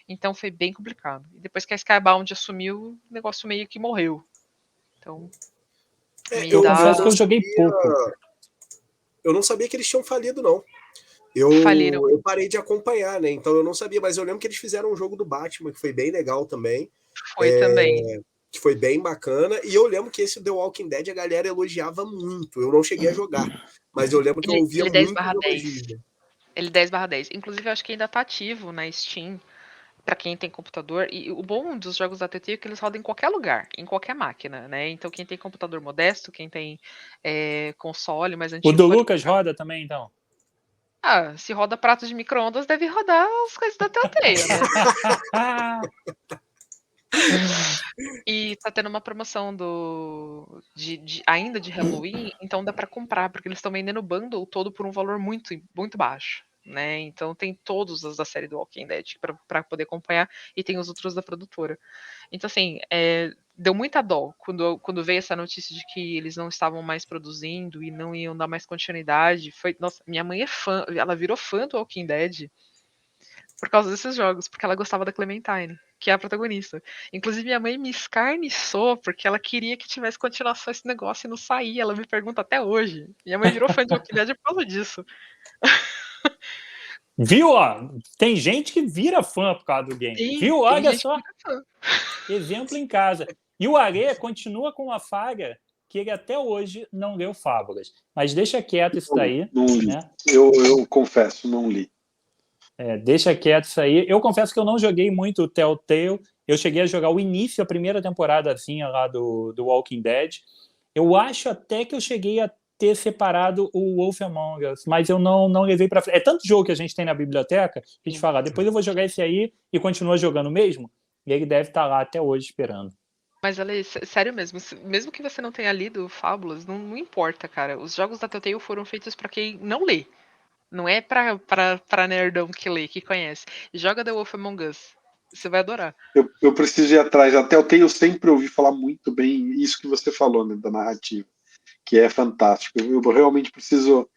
Então foi bem complicado. E depois que a Skybound assumiu, o negócio meio que morreu. Então, eu confesso que eu joguei pouco. Eu não sabia que eles tinham falido, não. Faliram. Eu parei de acompanhar, né? Então eu não sabia, mas eu lembro que eles fizeram um jogo do Batman, que foi bem legal também. Foi também. Que foi bem bacana. E eu lembro que esse The Walking Dead a galera elogiava muito. Eu não cheguei a jogar, mas eu lembro que eu ouvia ele muito 10/10. Ele 10/10. Inclusive, eu acho que ainda tá ativo na Steam para quem tem computador. E o bom dos jogos da TT é que eles rodam em qualquer lugar, em qualquer máquina, né? Então, quem tem computador modesto, quem tem console mais antigo... O do Lucas roda também, então? Se roda prato de micro-ondas, deve rodar as coisas da Telltale, né? E tá tendo uma promoção ainda de Halloween, então dá para comprar, porque eles estão vendendo o bundle todo por um valor muito, muito baixo, né? Então tem todos os da série do Walking Dead para poder acompanhar, e tem os outros da produtora. Então, assim, deu muita dó quando veio essa notícia de que eles não estavam mais produzindo e não iam dar mais continuidade. Nossa, minha mãe é fã, ela virou fã do Walking Dead por causa desses jogos, porque ela gostava da Clementine, que é a protagonista. Inclusive, minha mãe me escarniçou porque ela queria que tivesse continuação esse negócio e não saía. Ela me pergunta até hoje. Minha mãe virou fã de Walking Dead por causa disso. Viu, ó? Tem gente que vira fã por causa do game. Sim, viu? Olha só. Exemplo em casa. E o Arê continua com uma falha que ele até hoje não leu Fábulas. Mas deixa quieto isso daí. Não li. Né? Eu confesso, não li. Deixa quieto isso aí. Eu confesso que eu não joguei muito o Telltale. Eu cheguei a jogar o início, a primeira temporadazinha lá do Walking Dead. Eu acho até que eu cheguei a ter separado o Wolf Among Us, mas eu não levei para frente. É tanto jogo que a gente tem na biblioteca que a gente fala, depois eu vou jogar esse aí e continua jogando mesmo. E ele deve estar lá até hoje esperando. Mas, Ale, sério mesmo que você não tenha lido Fábulas, não importa, cara. Os jogos da Telltale foram feitos para quem não lê. Não é pra nerdão que lê, que conhece. Joga The Wolf Among Us. Você vai adorar. Eu preciso ir atrás. Até eu sempre ouvi falar muito bem isso que você falou, né, da narrativa, que é fantástico. Eu realmente preciso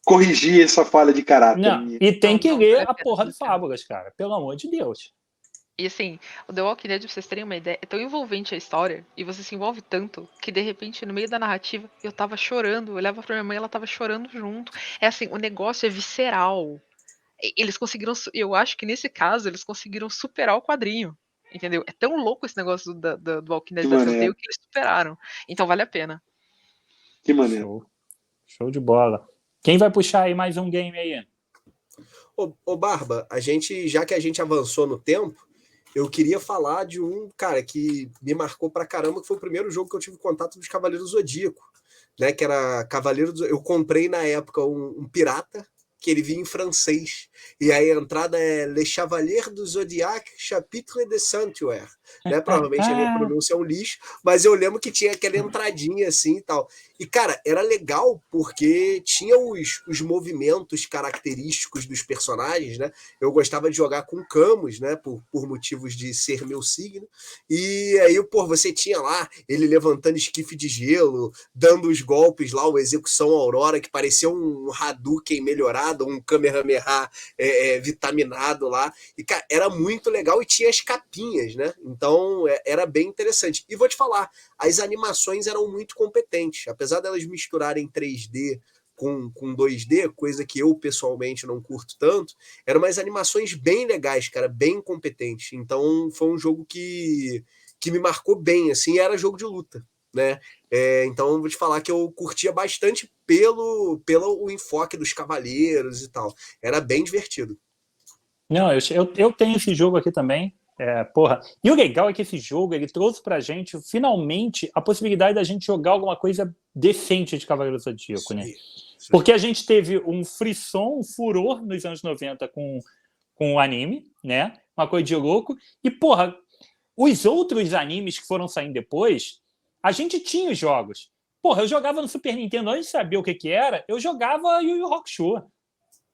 corrigir essa falha de caráter. Não, e tem que ler a porra de Fábulas, cara. Pelo amor de Deus. E assim, o The Walking Dead, pra vocês terem uma ideia, é tão envolvente a história, e você se envolve tanto, que de repente, no meio da narrativa, eu tava chorando, eu olhava pra minha mãe, ela tava chorando junto. É assim, o negócio é visceral. Eles conseguiram, eu acho que nesse caso, eles conseguiram superar o quadrinho. Entendeu? É tão louco esse negócio do Walking Dead da Telltale que eles superaram. Então vale a pena. Que maneiro. Show de bola. Quem vai puxar aí mais um game aí? Ô Barba, já que a gente avançou no tempo, eu queria falar de um cara que me marcou pra caramba, que foi o primeiro jogo que eu tive contato dos Cavaleiros do Zodíaco, né? Que era Eu comprei na época um pirata, que ele vinha em francês. E aí a entrada é Le Chevalier du Zodiac, Chapitre de Saint-Ouen. Né? Provavelmente a minha pronúncia é um lixo, mas eu lembro que tinha aquela entradinha assim e tal. E, cara, era legal porque tinha os movimentos característicos dos personagens, né? Eu gostava de jogar com Camus, né? Por motivos de ser meu signo. E aí, pô, você tinha lá ele levantando esquife de gelo, dando os golpes lá, o Execução Aurora, que parecia um Hadouken melhorado, um Kamehameha vitaminado lá. E, cara, era muito legal e tinha as capinhas, né? Então, era bem interessante. E vou te falar, as animações eram muito competentes. Apesar delas misturarem 3D com 2D, coisa que eu pessoalmente não curto tanto, eram umas animações bem legais, cara, bem competentes. Então, foi um jogo que me marcou bem, assim, era jogo de luta, né? Então, vou te falar que eu curtia bastante pelo o enfoque dos cavaleiros e tal. Era bem divertido. Não, eu tenho esse jogo aqui também. Porra. E o legal é que esse jogo ele trouxe pra gente, finalmente, a possibilidade da gente jogar alguma coisa decente de Cavaleiro Zodíaco, né? Porque a gente teve um frisson, um furor nos anos 90 com o anime, né? Uma coisa de louco. E, porra, os outros animes que foram saindo depois, a gente tinha os jogos. Porra, eu jogava no Super Nintendo, antes de saber o que era, eu jogava Yu Yu Hakusho.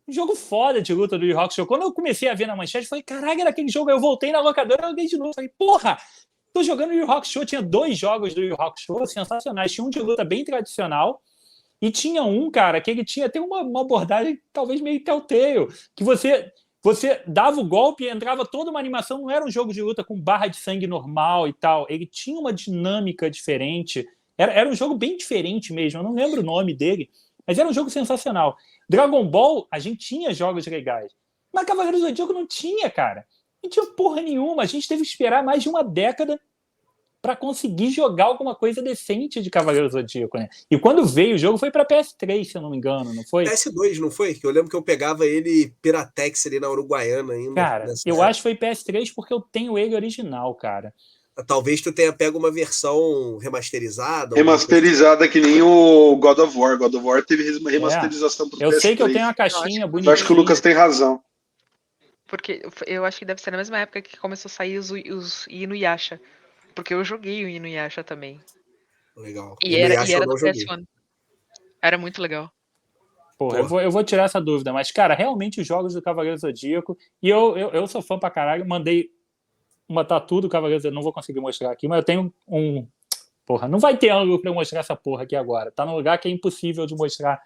Um jogo foda de luta do Yu Yu Hakusho. Quando eu comecei a ver na manchete, eu falei, caralho, era aquele jogo. Aí eu voltei na locadora e joguei de novo. Eu falei, porra, tô jogando Yu Yu Hakusho. Tinha 2 jogos do Yu Yu Hakusho sensacionais. Tinha um de luta bem tradicional e tinha um, cara, que ele tinha até uma abordagem talvez meio Telltale, que você dava o golpe e entrava toda uma animação. Não era um jogo de luta com barra de sangue normal e tal. Ele tinha uma dinâmica diferente. Era um jogo bem diferente mesmo. Eu não lembro o nome dele, mas era um jogo sensacional. Dragon Ball, a gente tinha jogos legais. Mas Cavaleiros do Zodíaco não tinha, cara. Não tinha porra nenhuma. A gente teve que esperar mais de uma década para conseguir jogar alguma coisa decente de Cavaleiros do Zodíaco, né? E quando veio o jogo foi para PS3, se eu não me engano, não foi? PS2, não foi? Que eu lembro que eu pegava ele Piratex ali na Uruguaiana ainda. Cara, eu acho que foi PS3 porque eu tenho ele original, cara. Talvez tu tenha pego uma versão remasterizada. Remasterizada que nem o God of War. God of War teve remasterização pro PS3. Eu sei que eu tenho uma caixinha bonita. Eu acho que o Lucas tem razão. Porque eu acho que deve ser na mesma época que começou a sair os Inuyasha. Porque eu joguei o Inuyasha também. Legal. E era do PS1. Era muito legal. Porra, eu vou tirar essa dúvida. Mas, cara, realmente os jogos do Cavaleiro Zodíaco... E eu sou fã pra caralho. Mandei uma tatu do Cavaleiro Zodíaco. Não vou conseguir mostrar aqui, mas eu tenho um... Porra, não vai ter ângulo pra eu mostrar essa porra aqui agora. Tá num lugar que é impossível de mostrar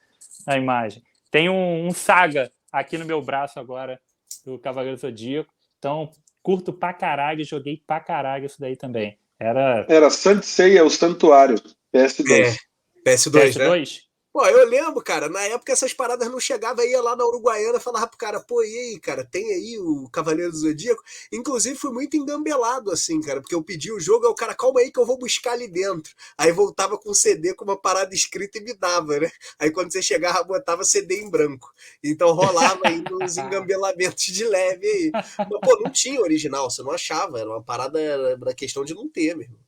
a imagem. Tem um Saga aqui no meu braço agora do Cavaleiro Zodíaco. Então, curto pra caralho. Joguei pra caralho isso daí também. Era Saint Seiya, o Santuário. PS2. PS2, né? PS2? Pô, eu lembro, cara, na época essas paradas não chegavam, ia lá na Uruguaiana e falava pro cara, pô, e aí, cara, tem aí o Cavaleiro do Zodíaco? Inclusive fui muito engambelado, assim, cara, porque eu pedi o jogo, aí o cara, calma aí que eu vou buscar ali dentro. Aí voltava com um CD com uma parada escrita e me dava, né? Aí quando você chegava, botava CD em branco. Então rolava aí uns engambelamentos de leve aí. Mas, pô, não tinha original, você não achava, era uma parada, era questão de não ter, meu irmão.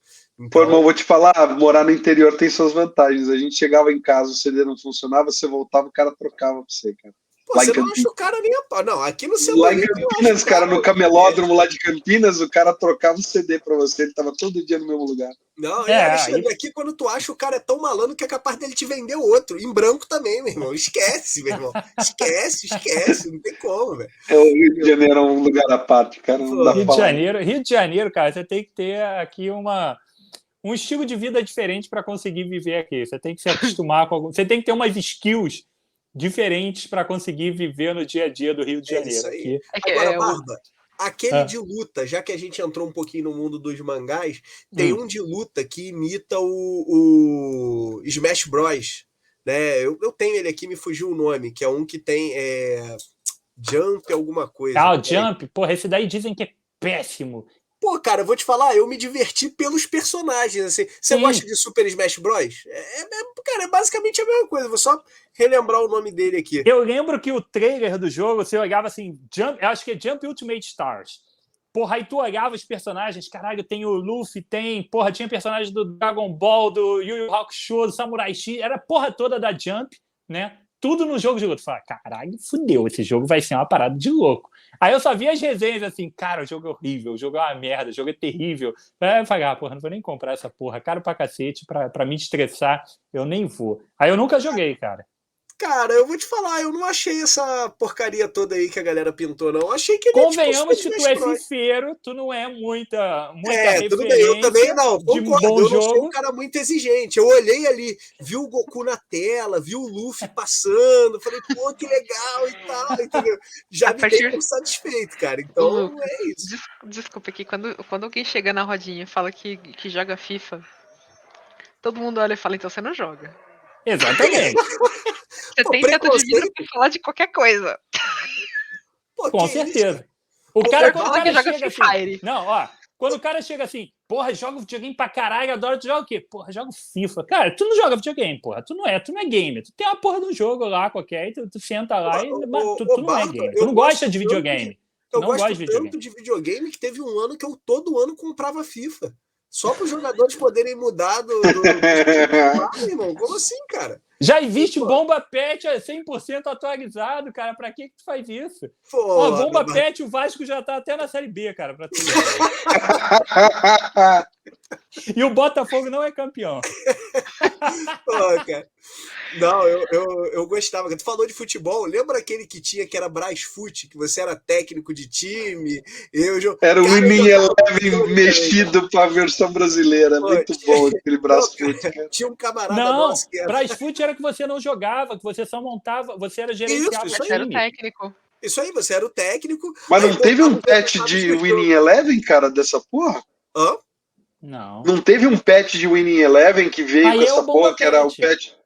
Pô, irmão, vou te falar, morar no interior tem suas vantagens. A gente chegava em casa, o CD não funcionava, você voltava, o cara trocava pra você, cara. Pô, lá você não acha o cara nem a pau. Não, aqui no celular. Lá em Campinas, cara, no camelódromo lá de Campinas, o cara trocava o CD pra você, ele tava todo dia no mesmo lugar. Não, Alexandre, aqui quando tu acha o cara é tão malandro que é capaz dele te vender outro, em branco também, meu irmão. Esquece, meu irmão. Esquece, não tem como, velho. O Rio de Janeiro é um lugar à parte, cara. Rio de Janeiro, cara, você tem que ter aqui um estilo de vida diferente para conseguir viver aqui. Você tem que se acostumar com você tem que ter umas skills diferentes para conseguir viver no dia a dia do Rio de Janeiro. Isso aí. Aqui. Agora, Barba, aquele de luta, já que a gente entrou um pouquinho no mundo dos mangás, tem um de luta que imita o Smash Bros. Né? Eu tenho ele aqui, me fugiu o nome, que é um que tem Jump alguma coisa. O Jump, porra, esse daí dizem que é péssimo. Pô, cara, eu vou te falar, eu me diverti pelos personagens, assim. Você gosta de Super Smash Bros? Cara, é basicamente a mesma coisa, vou só relembrar o nome dele aqui. Eu lembro que o trailer do jogo, você olhava assim, eu acho que é Jump Ultimate Stars. Porra, aí tu olhava os personagens, caralho, tem o Luffy, tinha personagem do Dragon Ball, do Yu Yu Hakusho, do Samurai X, era a porra toda da Jump, né? tudo no jogo de luta. Falei, caralho, fudeu, esse jogo vai ser uma parada de louco. Aí eu só vi as resenhas assim, cara, o jogo é horrível, o jogo é uma merda, o jogo é terrível. Aí eu falei, porra, não vou nem comprar essa porra, caro pra cacete, pra me estressar, eu nem vou. Aí eu nunca joguei, cara. Cara, eu vou te falar, eu não achei essa porcaria toda aí que a galera pintou, não. Eu achei que ele é tipo Convenhamos que tu é Smash Bros. fifeiro, tu não é muita Tudo bem, eu também referência não, de um concordo, bom eu não sou um jogo. cara muito exigente. Eu olhei ali, vi o Goku na tela, vi o Luffy passando, falei, pô, que legal e tal, entendeu? Já A me partir- dei por satisfeito, cara. Ô, Então, Lucas, é isso. desculpa aqui, quando alguém chega na rodinha e fala que joga FIFA, todo mundo olha e fala, então você não joga. Exatamente, Você Pô, tem teto de vidro preconceito, pra falar de qualquer coisa. pô, com que isso, cara? certeza. O Pô, cara, pô, quando o Fala que cara joga chega Free assim, Fire. não, ó, quando o cara chega assim, porra, joga videogame pra caralho, adoro, tu joga o quê? Porra, joga FIFA. Cara, tu não joga videogame, porra, tu não é gamer, tu tem uma porra de um jogo lá qualquer, e tu senta lá e tu não é Barba, gamer, tu eu não gosto gosta de videogame, tu eu não gosta gosto de tanto videogame. de videogame que teve um ano que eu todo ano comprava FIFA. Só para os jogadores poderem mudar do ah, irmão, como assim, cara? Já existe Pô, Bomba Pet 100% atualizado, cara, pra que tu faz isso? Ó, pô, Bomba Pet, o Vasco já tá até na Série B, cara, pra tu ver. E o Botafogo não é campeão. pô, cara. Não, eu gostava. Tu falou de futebol, lembra aquele que tinha que era Brasfoot, que você era técnico de time? Era o Cara, eu Winning jogava Eleven aquilo ali também, cara. mexido pra versão brasileira. Pô, Muito bom aquele pô, braço fute, cara, cara. tinha um camarada Não, nosso que era. Brasfoot era que você não jogava, que você só montava, você era gerenciava o Isso Você aí. era o time. técnico. Isso aí, você era o técnico, Mas aí não teve montava um os patch resultados de do Winning jogo. Eleven, cara, dessa porra? Hã? Não. Não teve um patch de Winning Eleven que veio com Aí é o essa Bomba porra, que era o Pet. patch.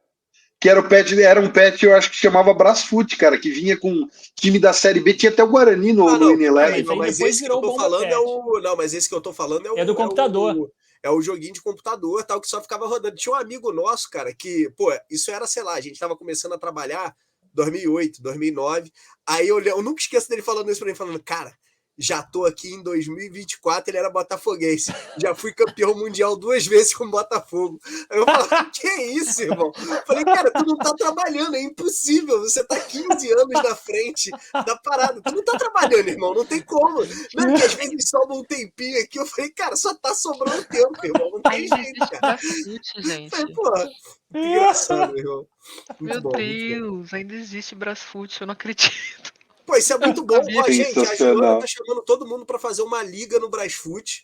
Que era o patch, era um patch, eu acho que chamava Brasfoot, cara, que vinha com time da Série B, tinha até o Guarani Ah, no não, Winning Ah, Eleven. mas não, aí mas depois esse que eu virou o tô Bomba falando é Pet. o. Não, mas esse que eu tô falando É do computador. é o joguinho de computador, tal, que só ficava rodando. Tinha um amigo nosso, cara, que, pô, isso era, sei lá, a gente tava começando a trabalhar 2008, 2009. Aí eu nunca esqueço dele falando isso pra mim, falando, cara, já tô aqui em 2024, ele era botafoguense. Já fui campeão mundial 2 vezes com o Botafogo. Aí eu falava, que é isso, irmão? Falei, cara, tu não tá trabalhando, é impossível. Você tá 15 anos na frente da parada. Tu não tá trabalhando, irmão, não tem como. Não, que às vezes sobra um tempinho aqui. Eu falei, cara, só tá sobrando tempo, irmão. Não tem Ainda jeito, existe cara. Brasfoot, Falei, gente. pô, que engraçado, irmão. Muito Meu bom, muito bom. Deus, ainda existe Brasfoot, eu não acredito. Pô, isso é muito Nunca bom. vi. Ó, gente, a Joana tá Sensacional. chamando todo mundo para fazer uma liga no Brasfoot.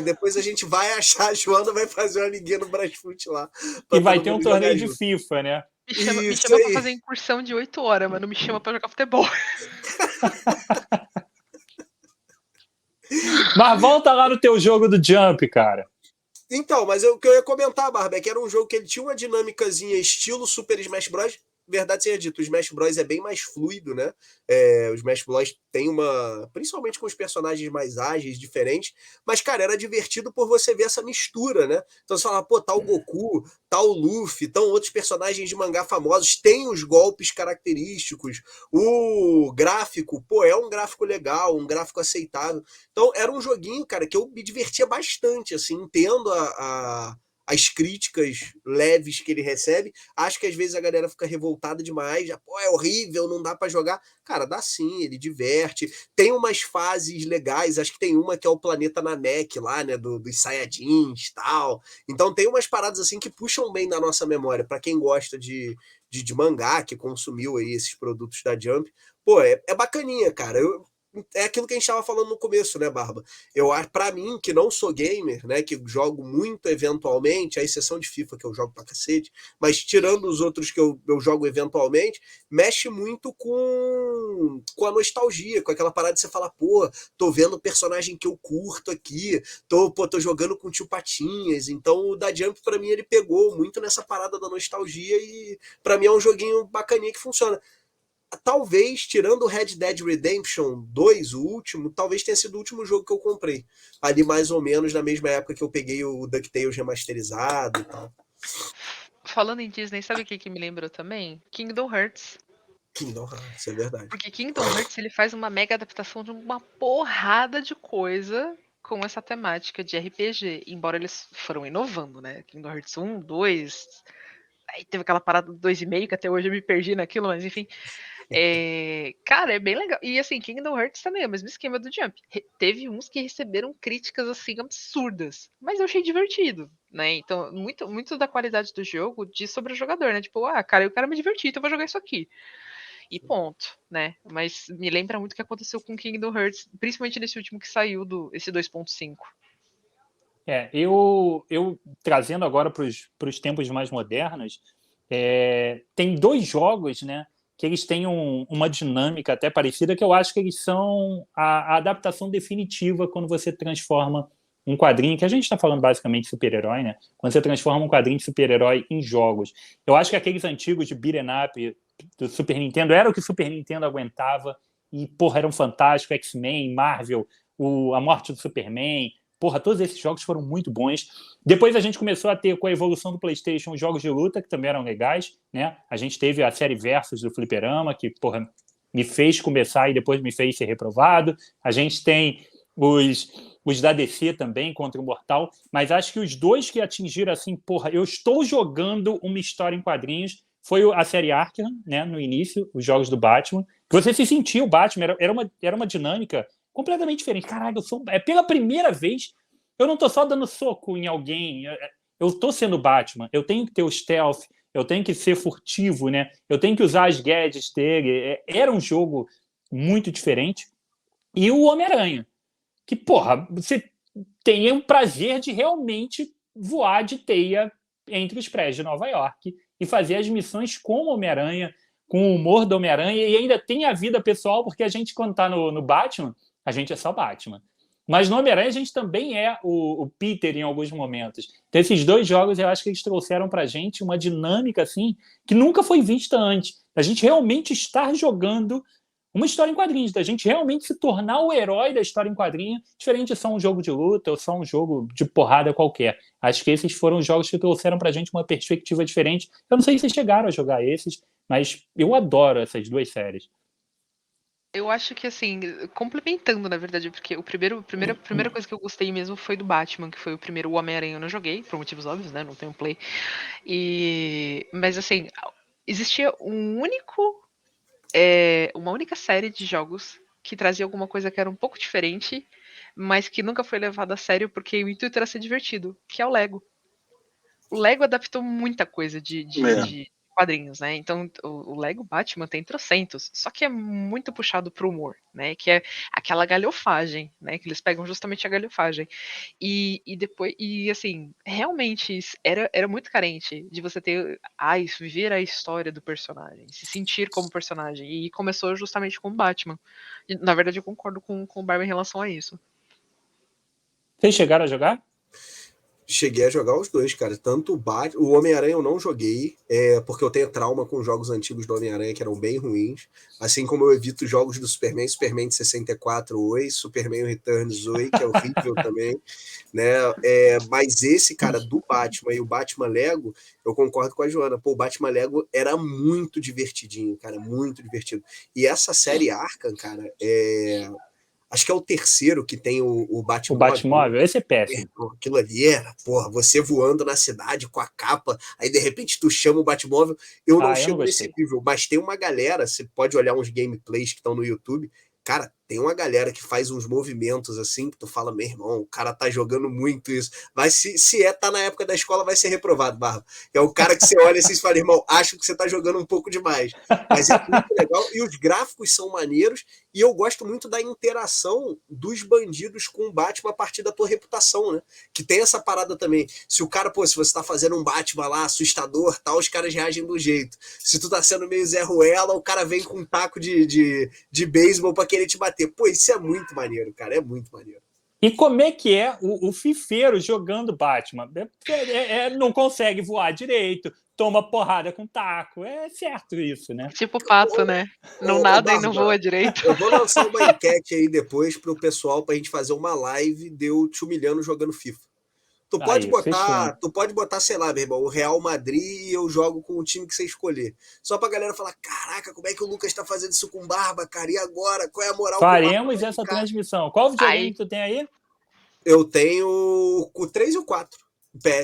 Depois a gente vai achar, a Joana vai fazer uma liguinha no Brasfoot lá. E Pra vai todo ter um mundo jogar torneio de junto. FIFA, né? Me Isso chama pra aí. fazer incursão de 8 horas, mas não me chama pra jogar futebol. Mas volta lá no teu jogo do Jump, cara. Então, mas o que eu ia comentar, Barba, é que era um jogo que ele tinha uma dinâmicazinha estilo Super Smash Bros. Verdade seja dito, o Smash Bros é bem mais fluido, né? O Smash Bros tem uma. Principalmente com os personagens mais ágeis, diferentes. Mas, cara, era divertido por você ver essa mistura, né? Então você fala, pô, tá o Goku, tá o Luffy, estão outros personagens de mangá famosos, tem os golpes característicos, o gráfico, pô, é um gráfico legal, um gráfico aceitável. Então era um joguinho, cara, que eu me divertia bastante, assim, entendo as críticas leves que ele recebe. Acho que às vezes a galera fica revoltada demais, já, pô, é horrível, não dá pra jogar. Cara, dá sim, ele diverte. Tem umas fases legais, acho que tem uma que é o planeta Namek lá, né, dos Saiyajins e tal. Então tem umas paradas assim que puxam bem da nossa memória, pra quem gosta de mangá, que consumiu aí esses produtos da Jump. Pô, é bacaninha, cara. É aquilo que a gente estava falando no começo, né, Barba? Para mim, que não sou gamer, né, que jogo muito eventualmente, a exceção de FIFA, que eu jogo pra cacete, mas tirando os outros que eu jogo eventualmente, mexe muito com a nostalgia, com aquela parada de você falar, pô, tô vendo o personagem que eu curto aqui, tô jogando com o tio Patinhas, então o da Jump, pra mim, ele pegou muito nessa parada da nostalgia e pra mim é um joguinho bacaninha que funciona. Talvez, tirando o Red Dead Redemption 2, o último, talvez tenha sido o último jogo que eu comprei. Ali mais ou menos na mesma época que eu peguei o DuckTales remasterizado e tal. Falando em Disney, sabe o que me lembrou também? Kingdom Hearts. Kingdom Hearts, é verdade. Porque Kingdom Hearts ele faz uma mega adaptação de uma porrada de coisa com essa temática de RPG. Embora eles foram inovando, né? Kingdom Hearts 1, 2... Aí teve aquela parada do 2,5, que até hoje eu me perdi naquilo, mas enfim. Cara, é bem legal. E assim, Kingdom Hearts também é o mesmo esquema do Jump. Teve uns que receberam críticas assim absurdas, mas eu achei divertido, né? Então, muito da qualidade do jogo diz sobre o jogador, né? Tipo, cara, eu quero me divertir, então eu vou jogar isso aqui. E ponto, né? Mas me lembra muito o que aconteceu com Kingdom Hearts, principalmente nesse último que saiu, esse 2.5. Eu trazendo agora para os tempos mais modernos, tem 2 jogos, né, que eles têm uma dinâmica até parecida, que eu acho que eles são a adaptação definitiva quando você transforma um quadrinho, que a gente está falando basicamente de super-herói, né? Quando você transforma um quadrinho de super-herói em jogos. Eu acho que aqueles antigos de beat'em up do Super Nintendo era o que o Super Nintendo aguentava, e, porra, eram fantásticos, X-Men, Marvel, a morte do Superman. Porra, todos esses jogos foram muito bons. Depois a gente começou a ter, com a evolução do PlayStation, os jogos de luta, que também eram legais, né? A gente teve a série Versus do Fliperama, que, porra, me fez começar e depois me fez ser reprovado. A gente tem os da DC também, contra o Mortal. Mas acho que os 2 que atingiram, assim, porra, eu estou jogando uma história em quadrinhos, foi a série Arkham, né? No início, os jogos do Batman. Você se sentia o Batman, era uma dinâmica completamente diferente. Caralho, pela primeira vez, eu não tô só dando soco em alguém, eu tô sendo Batman, eu tenho que ter o stealth, eu tenho que ser furtivo, né? Eu tenho que usar as gadgets dele. Era um jogo muito diferente. E o Homem-Aranha, que, porra, você tem o prazer de realmente voar de teia entre os prédios de Nova York e fazer as missões com o Homem-Aranha, com o humor do Homem-Aranha, e ainda tem a vida pessoal, porque a gente, quando tá no Batman, a gente é só Batman. Mas no Homem-Aranha a gente também é o Peter em alguns momentos. Então esses 2 jogos eu acho que eles trouxeram pra gente uma dinâmica assim que nunca foi vista antes. A gente realmente estar jogando uma história em quadrinhos, da gente realmente se tornar o herói da história em quadrinho, diferente de só um jogo de luta ou só um jogo de porrada qualquer. Acho que esses foram os jogos que trouxeram pra gente uma perspectiva diferente. Eu não sei se vocês chegaram a jogar esses, mas eu adoro essas 2 séries. Eu acho que, assim, complementando, na verdade, porque a primeira coisa que eu gostei mesmo foi do Batman, que foi o primeiro Homem-Aranha eu não joguei, por motivos óbvios, né? Não tenho play. Mas, assim, existia uma única série de jogos que trazia alguma coisa que era um pouco diferente, mas que nunca foi levada a sério porque o intuito era ser divertido, que é o Lego. O Lego adaptou muita coisa de quadrinhos, né? Então, o Lego Batman tem trocentos, só que é muito puxado pro humor, né? Que é aquela galhofagem, né? Que eles pegam justamente a galhofagem. E depois, assim, realmente era muito carente de você ter, viver a história do personagem, se sentir como personagem. E começou justamente com o Batman. E, na verdade, eu concordo com o Barba em relação a isso. Vocês chegaram a jogar? Cheguei a jogar os 2, cara. Tanto o Homem-Aranha eu não joguei, porque eu tenho trauma com jogos antigos do Homem-Aranha que eram bem ruins. Assim como eu evito jogos do Superman de 64, oi, Superman Returns, oi, que é horrível também. Né? Mas esse, cara, do Batman e o Batman Lego, eu concordo com a Joana. Pô, o Batman Lego era muito divertidinho, cara, muito divertido. E essa série Arkham, cara, acho que é o terceiro que tem o Batmóvel. O Batmóvel, esse é péssimo. Aquilo ali era, porra, você voando na cidade com a capa, aí de repente tu chama o Batmóvel. Eu não chego nesse nível, mas tem uma galera, você pode olhar uns gameplays que estão no YouTube, cara, tem uma galera que faz uns movimentos assim, que tu fala, meu irmão, o cara tá jogando muito isso. Mas se tá na época da escola, vai ser reprovado, Barba. É o cara que você olha assim e fala, irmão, acho que você tá jogando um pouco demais. Mas é muito legal, e os gráficos são maneiros, e eu gosto muito da interação dos bandidos com o Batman a partir da tua reputação, né? Que tem essa parada também. Se o cara, se você tá fazendo um Batman lá, assustador, tal, os caras reagem do jeito. Se tu tá sendo meio Zé Ruela, o cara vem com um taco de beisebol pra querer te bater. Pô, isso é muito maneiro, cara, é muito maneiro. E como é que é o fifeiro jogando Batman? Não consegue voar direito, toma porrada com taco. É certo isso, né? Tipo pato, né? Não nada e não voa direito. Eu vou lançar uma enquete aí depois pro pessoal pra gente fazer uma live de eu te humilhando jogando FIFA. Tu pode botar, sei lá, meu irmão, o Real Madrid e eu jogo com o time que você escolher. Só pra galera falar, caraca, como é que o Lucas tá fazendo isso com Barba, cara? E agora? Qual é a moral? Faremos essa transmissão. Qual videogame que tu tem aí? Eu tenho o 3 e o 4.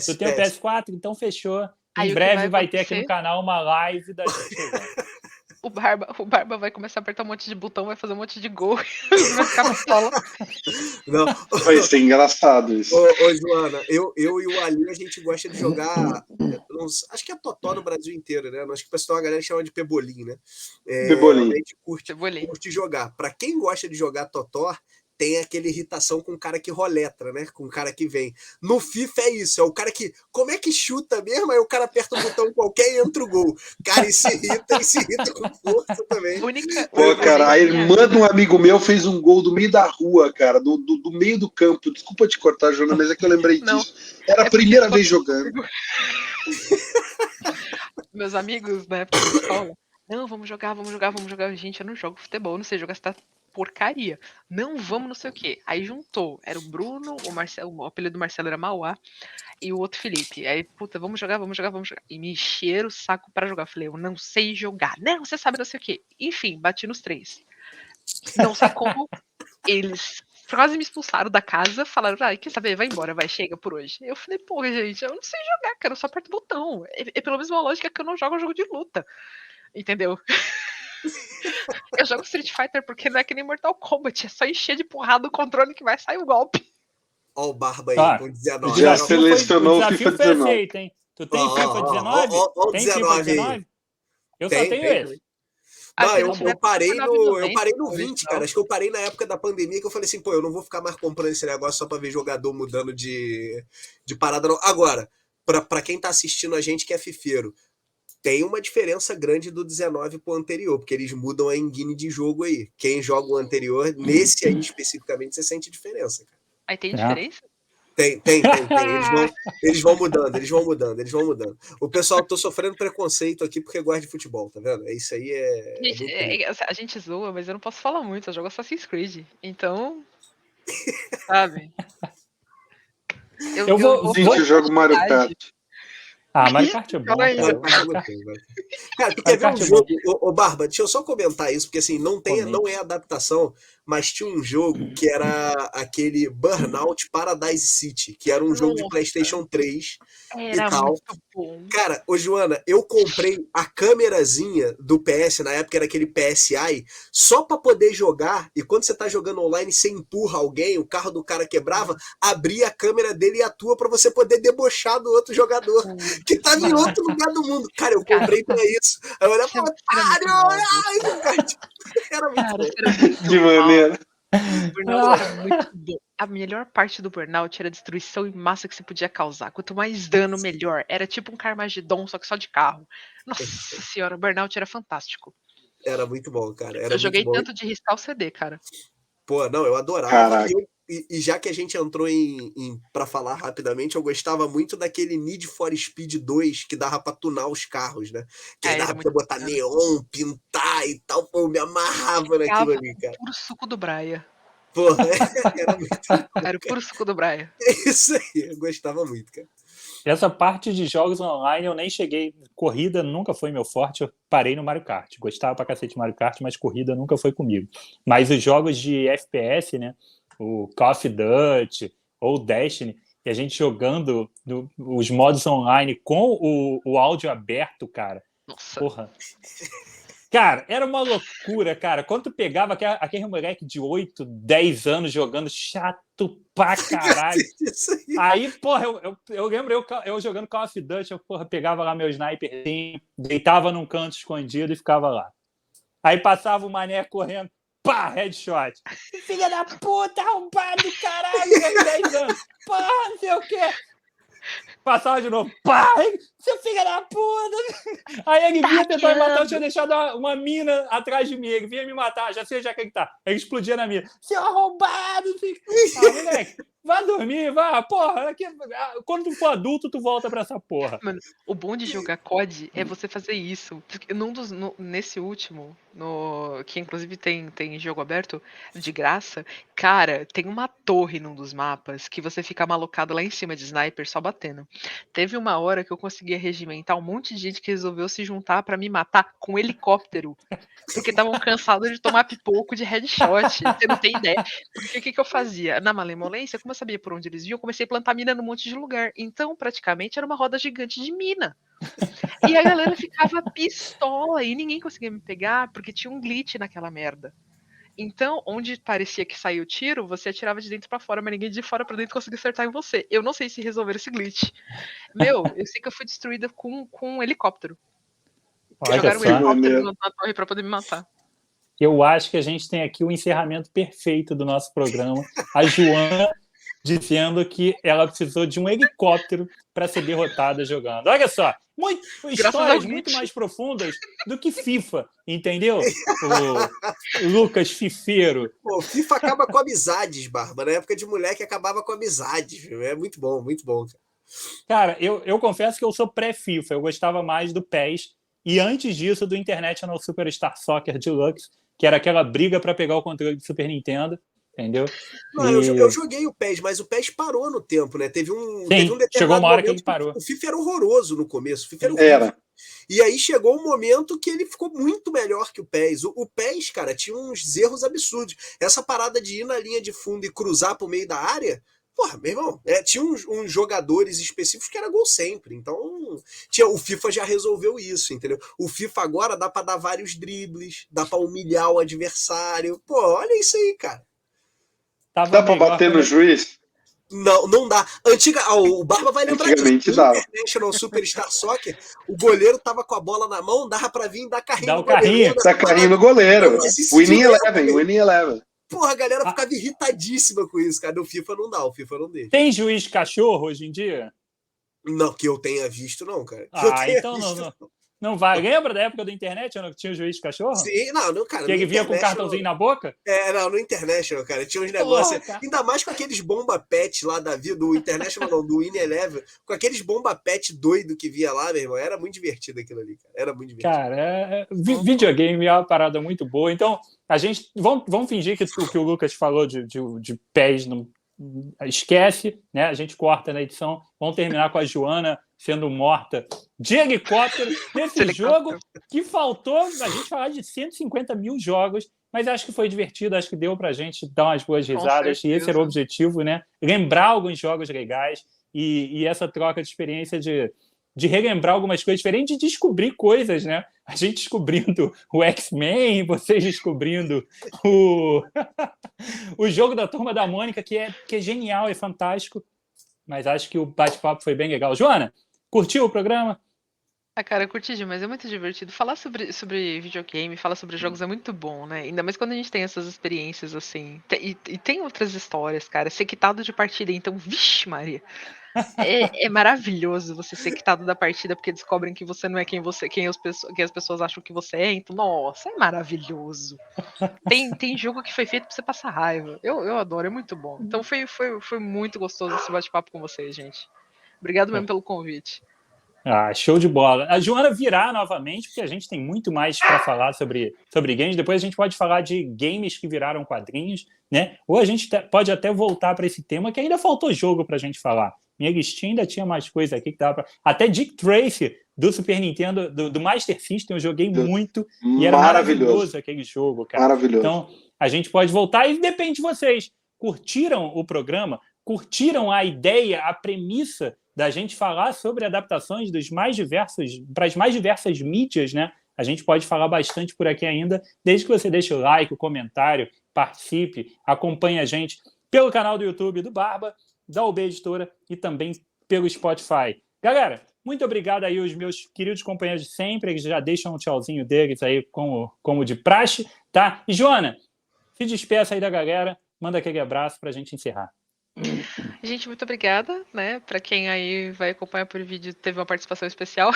Tu tem o PS4? Então fechou. Aí Em o que breve vai ter aqui acontecer, no canal uma live da gente jogando. o Barba vai começar a apertar um monte de botão, vai fazer um monte de gol, vai ficar pistola. Não. Vai ser engraçado isso. Ô, Joana, eu e o Ali, a gente gosta de jogar. Acho que é Totó no Brasil inteiro, né? Acho que o pessoal, a galera chama de Pebolim, né? Bebolinho. A gente curte jogar. Pra quem gosta de jogar Totó, tem aquela irritação com o cara que roletra, né? Com o cara que vem. No FIFA é isso, é o cara que. Como é que chuta mesmo? Aí o cara aperta o botão qualquer e entra o gol. Cara, e se irrita com força também. Pô, cara, a irmã de um amigo meu fez um gol do meio da rua, cara, do meio do campo. Desculpa te cortar, Joana, mas é que eu lembrei disso. Era a primeira vez jogando. Meus amigos na época da escola, não, vamos jogar, vamos jogar, vamos jogar. Gente, eu não jogo futebol, não sei jogar essa porcaria. Não, vamos não sei o quê. Aí juntou, era o Bruno, o Marcelo, o apelido do Marcelo era Mauá, e o outro Felipe. Aí, puta, vamos jogar, vamos jogar, vamos jogar. E me encheram o saco pra jogar. Falei, eu não sei jogar. Não, você sabe não sei o quê. Enfim, bati nos 3. Não sei como eles quase me expulsaram da casa, falaram, quer saber, vai embora, vai, chega por hoje. Eu falei, porra, gente, eu não sei jogar, cara, eu só aperto o botão. É pela mesma lógica que eu não jogo jogo de luta. Entendeu? Eu jogo Street Fighter porque não é que nem Mortal Kombat, é só encher de porrada o controle que vai sair o golpe. Ó o Barba aí, com 19. Já selecionou o FIFA 19. Feito, hein? Tu tem FIFA 19? Tem FIFA 19? Eu só tenho esse. Não, eu parei no 20, cara. Acho que eu parei na época da pandemia que eu falei assim, pô, eu não vou ficar mais comprando esse negócio só pra ver jogador mudando de parada, não. Agora, pra quem tá assistindo a gente que é fifeiro, tem uma diferença grande do 19 pro anterior, porque eles mudam a engine de jogo aí. Quem joga o anterior, nesse aí especificamente, você sente diferença, cara. Aí tem diferença? Tem. Eles vão mudando. O pessoal, tô sofrendo preconceito aqui porque gosta de futebol, tá vendo? Isso aí a gente zoa, mas eu não posso falar muito, eu jogo Assassin's Creed. Então, sabe? Eu jogo Mario Kart. Mario Kart é bom, cara. Cara, tu quer ver um jogo? Ô, Barba, deixa eu só comentar isso, porque assim, não é adaptação, mas tinha um jogo que era aquele Burnout Paradise City, que era um jogo de PlayStation 3 era e tal. Muito bom. Cara, ô Joana, eu comprei a câmerazinha do PS, na época era aquele PSI, só pra poder jogar, e quando você tá jogando online, você empurra alguém, o carro do cara quebrava, abria a câmera dele e a tua pra você poder debochar do outro jogador, que tava em outro lugar do mundo. Cara, eu comprei pra isso. Aí eu olhava e falava, era muito bom. De maneira. Burnout era muito bom. A melhor parte do Burnout era a destruição em massa que você podia causar. Quanto mais dano, melhor. Era tipo um Carmageddon, só que só de carro. Nossa senhora, o Burnout era fantástico. Era muito bom, cara. Eu joguei tanto de riscar o CD, cara. Pô, não, eu adorava. E já que a gente entrou pra falar rapidamente, eu gostava muito daquele Need for Speed 2 que dava pra tunar os carros, né? Que dava pra botar neon, pintar e tal. Pô, eu me amarrava naquilo ali, cara. Puro suco do Braia. Porra, era muito bom, era o puro suco do Braia. É isso aí, eu gostava muito, cara. Essa parte de jogos online eu nem cheguei. Corrida nunca foi meu forte, eu parei no Mario Kart. Gostava pra cacete de Mario Kart, mas corrida nunca foi comigo. Mas os jogos de FPS, né? O Call of Duty ou Destiny, e a gente jogando os modos online com o áudio aberto, cara. Nossa. Porra. Cara, era uma loucura, cara. Quando tu pegava aquele moleque de 8, 10 anos jogando chato pra caralho. Aí, porra, eu lembro eu jogando Call of Duty, eu pegava lá meu sniper, deitava num canto escondido e ficava lá. Aí passava o mané correndo, pá, headshot. Filha da puta, arrombado, caralho, 10 anos. Pá, não sei o quê. Passava de novo, pá, seu filho da puta. Aí ele vinha tentar me matar, eu tinha deixado uma mina atrás de mim, ele vinha me matar, já sei já que ele tá. Ele explodia na mina, seu arrombado. Moleque, vá dormir, vá, porra. Quando tu for adulto, tu volta pra essa porra. Mano, o bom de jogar COD é você fazer isso. Nesse último, que inclusive tem jogo aberto de graça. Cara, tem uma torre num dos mapas que você fica malocado lá em cima de sniper só batendo. Teve uma hora que eu conseguia regimentar um monte de gente que resolveu se juntar pra me matar com um helicóptero. Porque estavam cansados de tomar pipoco de headshot. Você não tem ideia. Porque o que eu fazia? Na malemolência, como eu sabia por onde eles vinham, eu comecei a plantar mina num monte de lugar. Então, praticamente, era uma roda gigante de mina. E a galera ficava pistola e ninguém conseguia me pegar porque tinha um glitch naquela merda. Então, onde parecia que saiu o tiro, você atirava de dentro pra fora, mas ninguém de fora pra dentro conseguia acertar em você. Eu não sei se resolveram esse glitch. Meu, eu sei que eu fui destruída com um helicóptero. Olha Jogaram um só. helicóptero na torre pra poder me matar. Eu acho que a gente tem aqui o encerramento perfeito do nosso programa. A Joana dizendo que ela precisou de um helicóptero para ser derrotada jogando. Olha só, histórias muito mais profundas do que FIFA, entendeu? O Lucas Fifeiro. Pô, FIFA acaba com amizades, Barba. Na época de moleque acabava com amizades. Viu? É muito bom, muito bom. Cara, eu confesso que eu sou pré-FIFA, eu gostava mais do PES e antes disso do International Superstar Soccer Deluxe, que era aquela briga para pegar o controle do Super Nintendo. Entendeu? Não, eu joguei o PES, mas o PES parou no tempo, né? Teve um determinado chegou uma hora que ele parou. O FIFA era horroroso no começo. O FIFA era horrível. E aí chegou um momento que ele ficou muito melhor que o PES. O PES, cara, tinha uns erros absurdos. Essa parada de ir na linha de fundo e cruzar pro meio da área, porra, meu irmão, tinha uns jogadores específicos que era gol sempre. Então, o FIFA já resolveu isso, entendeu? O FIFA agora dá pra dar vários dribles, dá pra humilhar o adversário. Pô, olha isso aí, cara. Dá pra bater no juiz? Não, não dá. O Barba vai lembrar disso. No International Superstar Soccer, o goleiro tava com a bola na mão, dava pra vir e dar carrinho no goleiro. Dá carrinho no goleiro. Winning Eleven. Porra, a galera ficava irritadíssima com isso, cara. No FIFA não dá, o FIFA não deixa. Tem juiz cachorro hoje em dia? Não, que eu tenha visto, não, cara. Então não vai. Lembra da época da internet, onde tinha o juiz de cachorro? Sim, não, cara. Que ele vinha com um cartãozinho na boca? Não, no International, cara. Tinha uns negócios. Ainda mais com aqueles bomba pet lá da vida, do International, não, do Winning Eleven. Com aqueles bomba pet doido que via lá, meu irmão. Era muito divertido aquilo ali, cara. Era muito divertido. Cara, videogame é uma parada muito boa. Então, a gente. Vamos fingir que o que o Lucas falou de PES não. Esquece, né? A gente corta na edição. Vamos terminar com a Joana sendo morta de helicóptero nesse jogo que faltou a gente falar de 150 mil jogos, mas acho que foi divertido, acho que deu pra gente dar umas boas risadas e esse era o objetivo, né? Lembrar alguns jogos legais e essa troca de experiência de relembrar algumas coisas diferentes, de descobrir coisas, né? A gente descobrindo o X-Men, vocês descobrindo o jogo da Turma da Mônica, que é genial, é fantástico, mas acho que o bate-papo foi bem legal. Joana, curtiu o programa? Cara, eu curti demais, é muito divertido. Falar sobre videogame, falar sobre jogos é muito bom, né? Ainda mais quando a gente tem essas experiências assim. E tem outras histórias, cara. Ser quitado de partida, então, vixe, Maria. É maravilhoso você ser quitado da partida porque descobrem que você não é quem as pessoas acham que você é. Então, nossa, é maravilhoso. Tem jogo que foi feito pra você passar raiva. Eu adoro, é muito bom. Então foi muito gostoso esse bate-papo com vocês, gente. Obrigado mesmo pelo convite. Show de bola. A Joana virá novamente, porque a gente tem muito mais para falar sobre games. Depois a gente pode falar de games que viraram quadrinhos, né? Ou a gente pode até voltar para esse tema, que ainda faltou jogo para a gente falar. Minha listinha ainda tinha mais coisa aqui que dava para. Até Dick Tracy, do Super Nintendo, do Master System, eu joguei muito e era maravilhoso aquele jogo, cara. Maravilhoso. Então, a gente pode voltar e depende de vocês. Curtiram o programa? Curtiram a ideia, a premissa da gente falar sobre adaptações para as mais diversas mídias, né? A gente pode falar bastante por aqui ainda, desde que você deixe o like, o comentário, participe, acompanhe a gente pelo canal do YouTube do Barba, da UB Editora e também pelo Spotify. Galera, muito obrigado aí aos meus queridos companheiros de sempre, eles já deixam um tchauzinho deles aí como de praxe, tá? E, Joana, se despeça aí da galera, manda aquele abraço para a gente encerrar. Gente, muito obrigada, né? Para quem aí vai acompanhar por vídeo, teve uma participação especial.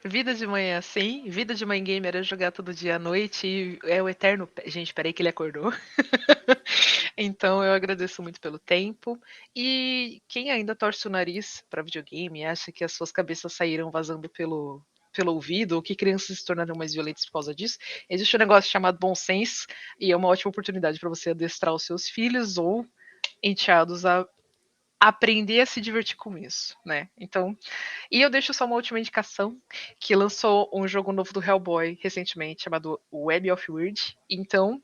Vida de mãe é assim, vida de mãe gamer é jogar todo dia à noite e é o eterno. Gente, peraí que ele acordou. Então eu agradeço muito pelo tempo. E quem ainda torce o nariz para videogame, acha que as suas cabeças saíram vazando pelo ouvido, ou que crianças se tornaram mais violentas por causa disso, existe um negócio chamado bom senso, e é uma ótima oportunidade para você adestrar os seus filhos ou enteados a aprender a se divertir com isso, né? Então, e eu deixo só uma última indicação, que lançou um jogo novo do Hellboy recentemente, chamado Web of Weird. Então,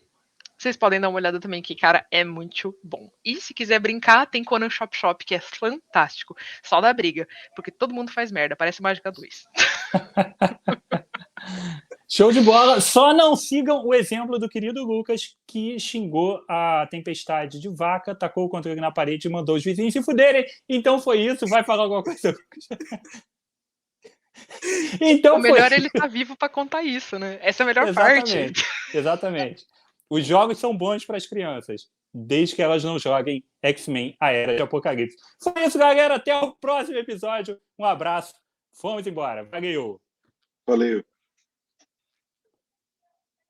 vocês podem dar uma olhada também, que, cara, é muito bom. E se quiser brincar, tem Conan Shop Shop, que é fantástico. Só dá briga, porque todo mundo faz merda, parece Mágica 2. Show de bola. Só não sigam o exemplo do querido Lucas, que xingou a tempestade de vaca, tacou o controle na parede e mandou os vizinhos se fuderem. Então foi isso. Vai falar alguma coisa, Lucas? Então o melhor é ele estar vivo para contar isso, né? Essa é a melhor parte. Exatamente. Os jogos são bons para as crianças, desde que elas não joguem X-Men, a Era de Apocalipse. Foi isso, galera. Até o próximo episódio. Um abraço. Fomos embora. Valeu. Valeu.